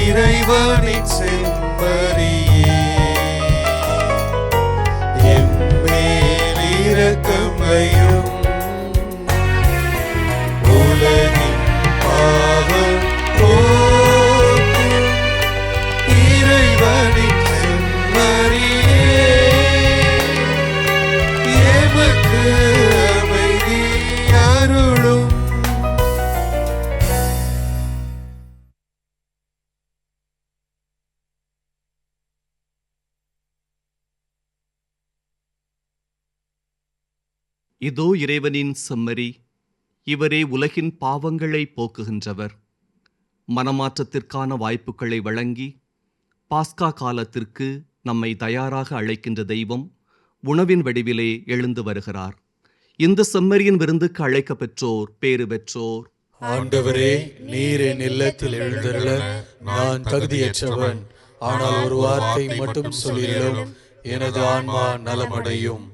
இறைவனின் செம்மறியே, என் மேல் இரக்கம் வையும். உலகின் பாவம் போக்கும் இறைவனின் செம்மறியே, எமக்கு அமைதி அருளும். இதோ இறைவனின் செம்மறி, இவரே உலகின் பாவங்களை போக்குகின்றவர். மனமாற்றத்திற்கான வாய்ப்புகளை வழங்கி பாஸ்கா காலத்திற்கு நம்மை தயாராக அழைக்கின்ற தெய்வம் உணவின் வடிவிலே எழுந்து வருகிறார். இந்த செம்மறியின் விருந்துக்கு அழைக்க பெற்றோர் பேறு பெற்றோர். ஆண்டவரே, நீர் என் இல்லத்தில் எழுந்தருள நான் தகுதியற்றவன். ஆனால் ஒரு வார்த்தை மட்டும் சொல்லிடும், எனது ஆன்மா நலமடையும்.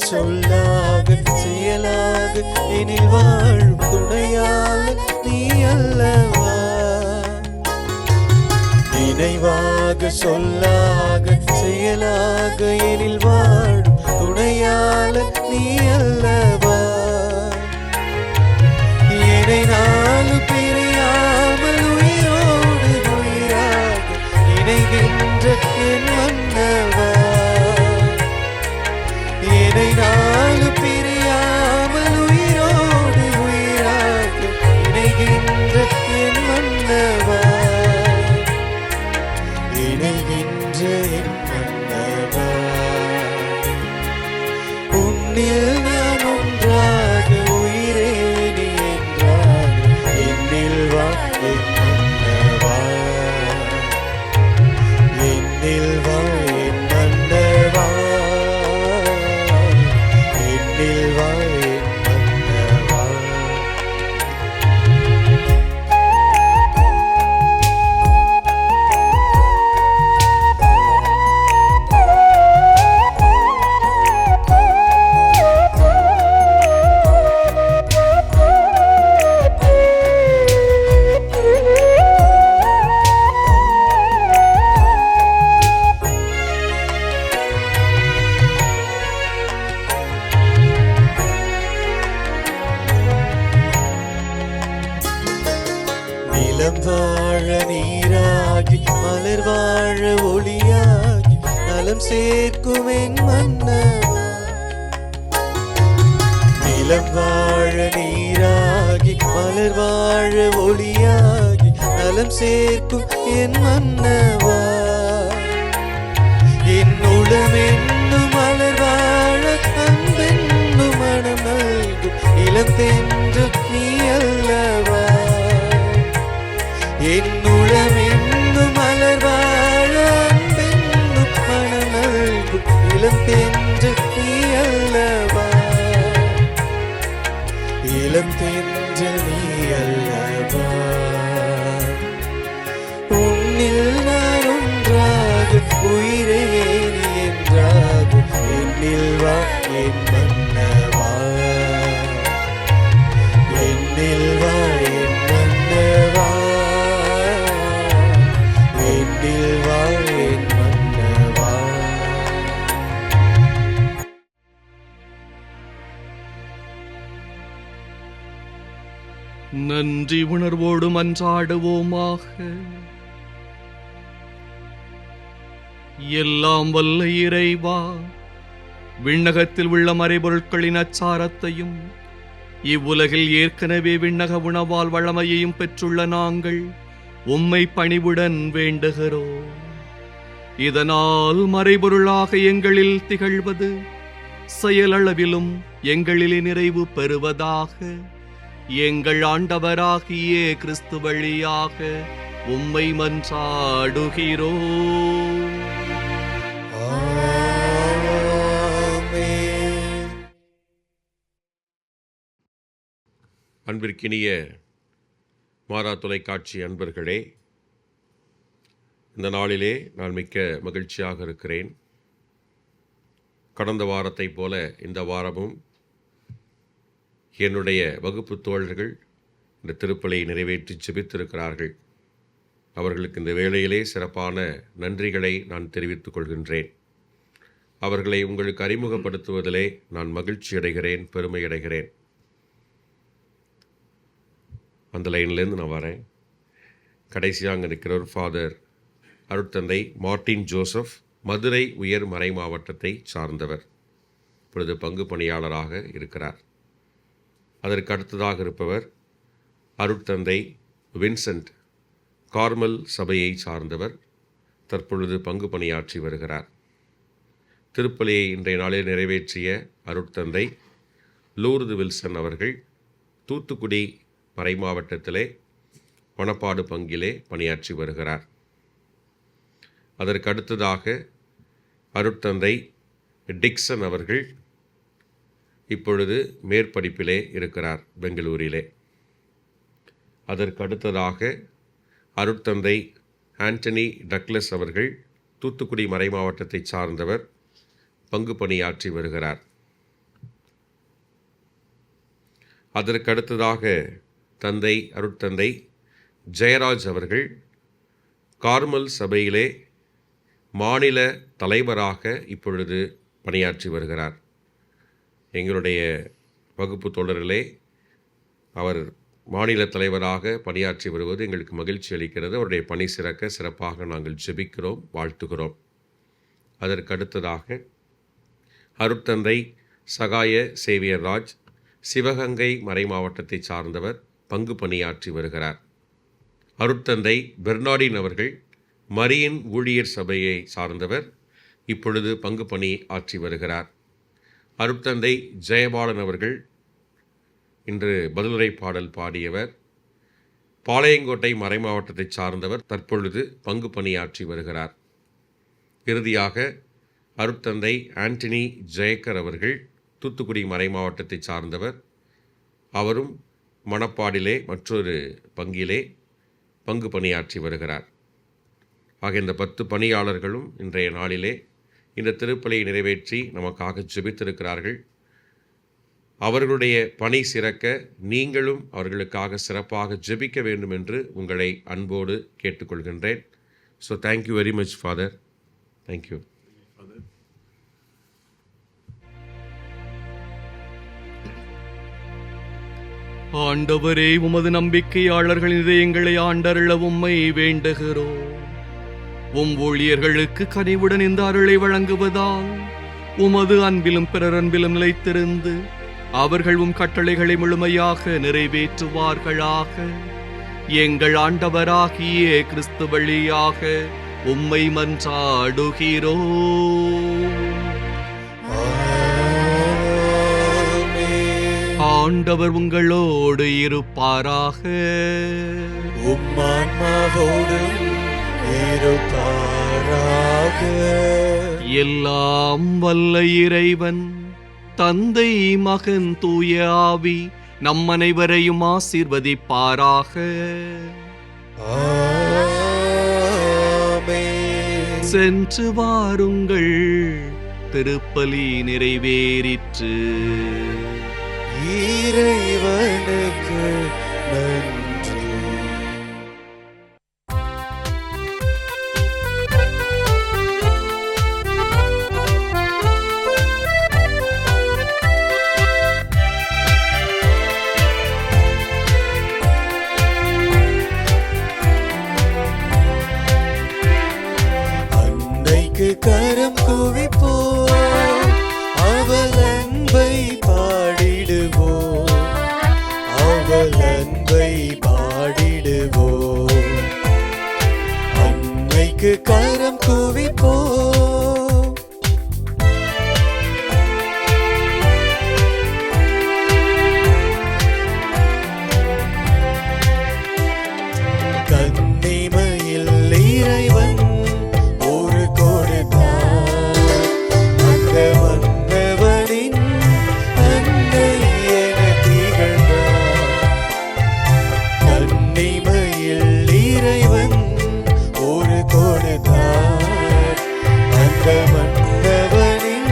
சொல்லாக செயலாக எனில் வாழும் துணையால் நீ அல்லவா. நினைவாக சொல்லாக செயலாக எனில் வாழும் துணையால் நீ அல்லவா. என்னை நாலு பிரியாமல் உயிரோடு உயிராக இணைகின்ற என் மன்னவா. என்னை நாலு பிரியாமல் உயிரோடு உயிராக இணைகின்ற என் மன்னவா. இணைகின்ற என் மன்னவா. உன்னில் நான் ஒன்றாக உயிரே நீ என்றாக என்னில் வா என் மன்னவா. என்னில் வா என் மன்னவா. என்னில் வா என் மன்னவா. நிலம் வாழ நீராகி மலர் வாழ ஒளியாகி நலம் சேர்க்கும் என் மன்னவா. நிலம் வாழ நீராகி மலர் வாழ ஒளியாகி நலம் சேர்க்கும் என் மன்னவா. என் உளமென்னும் மலர் வாழ அன்பென்னும் மனம் நல்கும் இளம் தென்று நீ அல்லவா. என்னுளமென்னும் மலர் வாழ அன்பென்னும் மனம் நல்கும் இளம் தென்று நீ அல்லவா. இளம் தென்று நீ அல்லவா. உன்னில் நான் ஒன்றாக உயிரே நீ என்றாக என்னில் வா என் மன்னவா. என்னில் வா என் மன்னவா. என்னில் வா என் மன்னவா. நன்றி உணர்வோடு மன்றாடுவோமாக. எல்லாம் வல்ல இறைவா, விண்ணகத்தில் உள்ள மறைபொருட்களின் அச்சாரத்தையும் இவ்வுலகில் ஏற்கனவே விண்ணக உணவால் வளமையையும் பெற்றுள்ள நாங்கள் உம்மை பணிவுடன் வேண்டுகிறோம். இதனால் மறைபொருளாக எங்களில் திகழ்வது செயலளவிலும் எங்களிலே நிறைவு பெறுவதாக. எங்கள் ஆண்டவராகிய கிறிஸ்து வழியாக உம்மை மன்றாடுகிறோம். அன்பிற்கினிய மாறா தொலைக்காட்சி அன்பர்களே, இந்த நாளிலே நான் மிக்க மகிழ்ச்சியாக இருக்கிறேன். கடந்த வாரத்தைப் போல இந்த வாரமும் என்னுடைய வகுப்பு தோழர்கள் இந்த திருப்பலை நிறைவேற்றி ஜெபித்திருக்கிறார்கள். அவர்களுக்கு இந்த வேளையிலே சிறப்பான நன்றிகளை நான் தெரிவித்துக் கொள்கின்றேன். அவர்களை உங்களுக்கு அறிமுகப்படுத்துவதிலே நான் மகிழ்ச்சி அடைகிறேன், பெருமை அடைகிறேன். அந்த லைன்லேருந்து நான் வரேன். கடைசியாக அங்கே இருக்கிறவர் ஃபாதர் அருட்தந்தை மார்ட்டின் ஜோசப், மதுரை உயர் மறை மாவட்டத்தை சார்ந்தவர். இப்பொழுது பங்கு பணியாளராக இருக்கிறார். அதற்கு அடுத்ததாக இருப்பவர் அருட்தந்தை வின்சென்ட், கார்மல் சபையை சார்ந்தவர். தற்பொழுது பங்கு பணியாற்றி வருகிறார். திருப்பலியை இன்றைய நாளில் நிறைவேற்றிய அருட்தந்தை லூர்து வில்சன் அவர்கள் தூத்துக்குடி மறை மாவட்டத்திலே மணப்பாடு பங்கிலே பணியாற்றி வருகிறார். அதற்கு அடுத்ததாக அருட்தந்தை டிக்சன் அவர்கள் இப்பொழுது மேற்படிப்பிலே இருக்கிறார் பெங்களூரிலே. அதற்கு அடுத்ததாக அருட்தந்தை ஆண்டனி டக்ளஸ் அவர்கள் தூத்துக்குடி மறை மாவட்டத்தை சார்ந்தவர், பங்கு பணியாற்றி வருகிறார். அதற்கடுத்ததாக தந்தை அருட்தந்தை ஜெயராஜ் அவர்கள் கார்மல் சபையிலே மாநில தலைவராக இப்பொழுது பணியாற்றி வருகிறார். எங்களுடைய வகுப்பு தொடரிலே அவர் மாநில தலைவராக பணியாற்றி வருவது எங்களுக்கு மகிழ்ச்சி அளிக்கிறது. அவருடைய பணி சிறக்க சிறப்பாக நாங்கள் ஜெபிக்கிறோம், வாழ்த்துகிறோம். அதற்கடுத்ததாக அருட்தந்தை சகாய சேவியர் ராஜ் சிவகங்கை மறை மாவட்டத்தை சார்ந்தவர் பங்கு பணியாற்றி வருகிறார். அருட்தந்தை பெர்னாடின் அவர்கள் மரியின் ஊழியர் சபையை சார்ந்தவர், இப்பொழுது பங்கு பணி ஆற்றி வருகிறார். அருட்தந்தை ஜெயபாலன் அவர்கள் இன்று பதிலுரை பாடல் பாடியவர், பாளையங்கோட்டை மறை மாவட்டத்தை சார்ந்தவர், தற்பொழுது பங்கு பணியாற்றி வருகிறார். இறுதியாக அருட்தந்தை ஆண்டனி ஜெயக்கர் அவர்கள் தூத்துக்குடி மறை மாவட்டத்தை சார்ந்தவர், அவரும் மணப்பாடிலே மற்றொரு பங்கிலே பங்கு பணியாற்றி வருகிறார். ஆக இந்த 10 பணியாளர்களும் இன்றைய நாளிலே இந்த திருப்பலியை நிறைவேற்றி நமக்காக ஜெபித்திருக்கிறார்கள். அவர்களுடைய பணி சிறக்க நீங்களும் அவர்களுக்காக சிறப்பாக ஜெபிக்க வேண்டும் என்று உங்களை அன்போடு கேட்டுக்கொள்கின்றேன். So thank you very much father. Thank you. ஆண்டவரே, உமது நம்பிக்கையாளர்களின் இதயங்களை ஆண்டருள உம்மை வேண்டுகிறோம். ஊழியர்களுக்கு கனிவுடன் இந்த அருளை வழங்குவதால் உமது அன்பிலும் பிறர் அன்பிலும் நிலைத்திருந்து அவர்கள் கட்டளைகளை முழுமையாக நிறைவேற்றுவார்களாக. எங்கள் ஆண்டவராகிய கிறிஸ்து வழியாக உம்மை மன்றாடுகிறோம். ஆண்டவர் உங்களோடு இருப்பாராக. எல்லாம் வல்ல இறைவன் தந்தை மகன் தூய ஆவி நம் அனைவரையும் ஆசீர்வதிப்பாராக. சென்று வாருங்கள், திருப்பலி நிறைவேறிற்று. இறைவனுக்கு நன்றி. அன்னைக்கு கரம் குவிப்போம், அவள் அன்பை பாடிடுவோம், அவள் அன்பை பாடிடுவோம். அன்னைக்கு கரம் குவிப்போம். கன்னிமையில் இறைவன் ஒரு கொடுத்தார், அந்த மன்னவனின் அன்னை என திகழ்ந்தார். கன்னிமையில் இறைவன் ஒரு கொடுத்தார், அந்த மன்னவனின்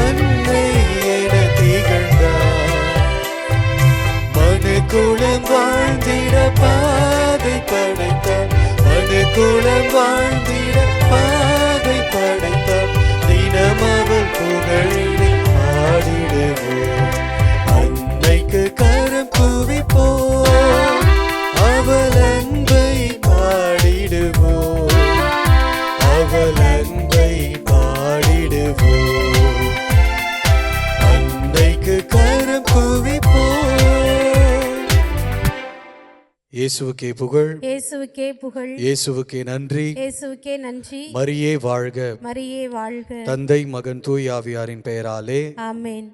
அன்னை என திகழ்ந்தார். மனுக்குலம் வாழ்ந்திட பாதை படைத்தார், மனுக்குலம் வாழ்ந்திட பாதை படைத்தார். தினம் அவள் புகழினை பாடிடுவோம், அன்னைக்கு கரம் குவிப்போம், அவள் அன்பை பாடிடுவோம், அவள் அன்பை பாடிடுவோம். அன்னைக்கு கரம் குவிப்போம். இயேசுவுக்கே புகழ், இயேசுவுக்கே புகழ், இயேசுவுக்கே நன்றி, இயேசுவுக்கே நன்றி. மரியே வாழ்க, மரியே வாழ்க. தந்தை மகன் தூய் ஆவியாரின் பெயராலே ஆமென்.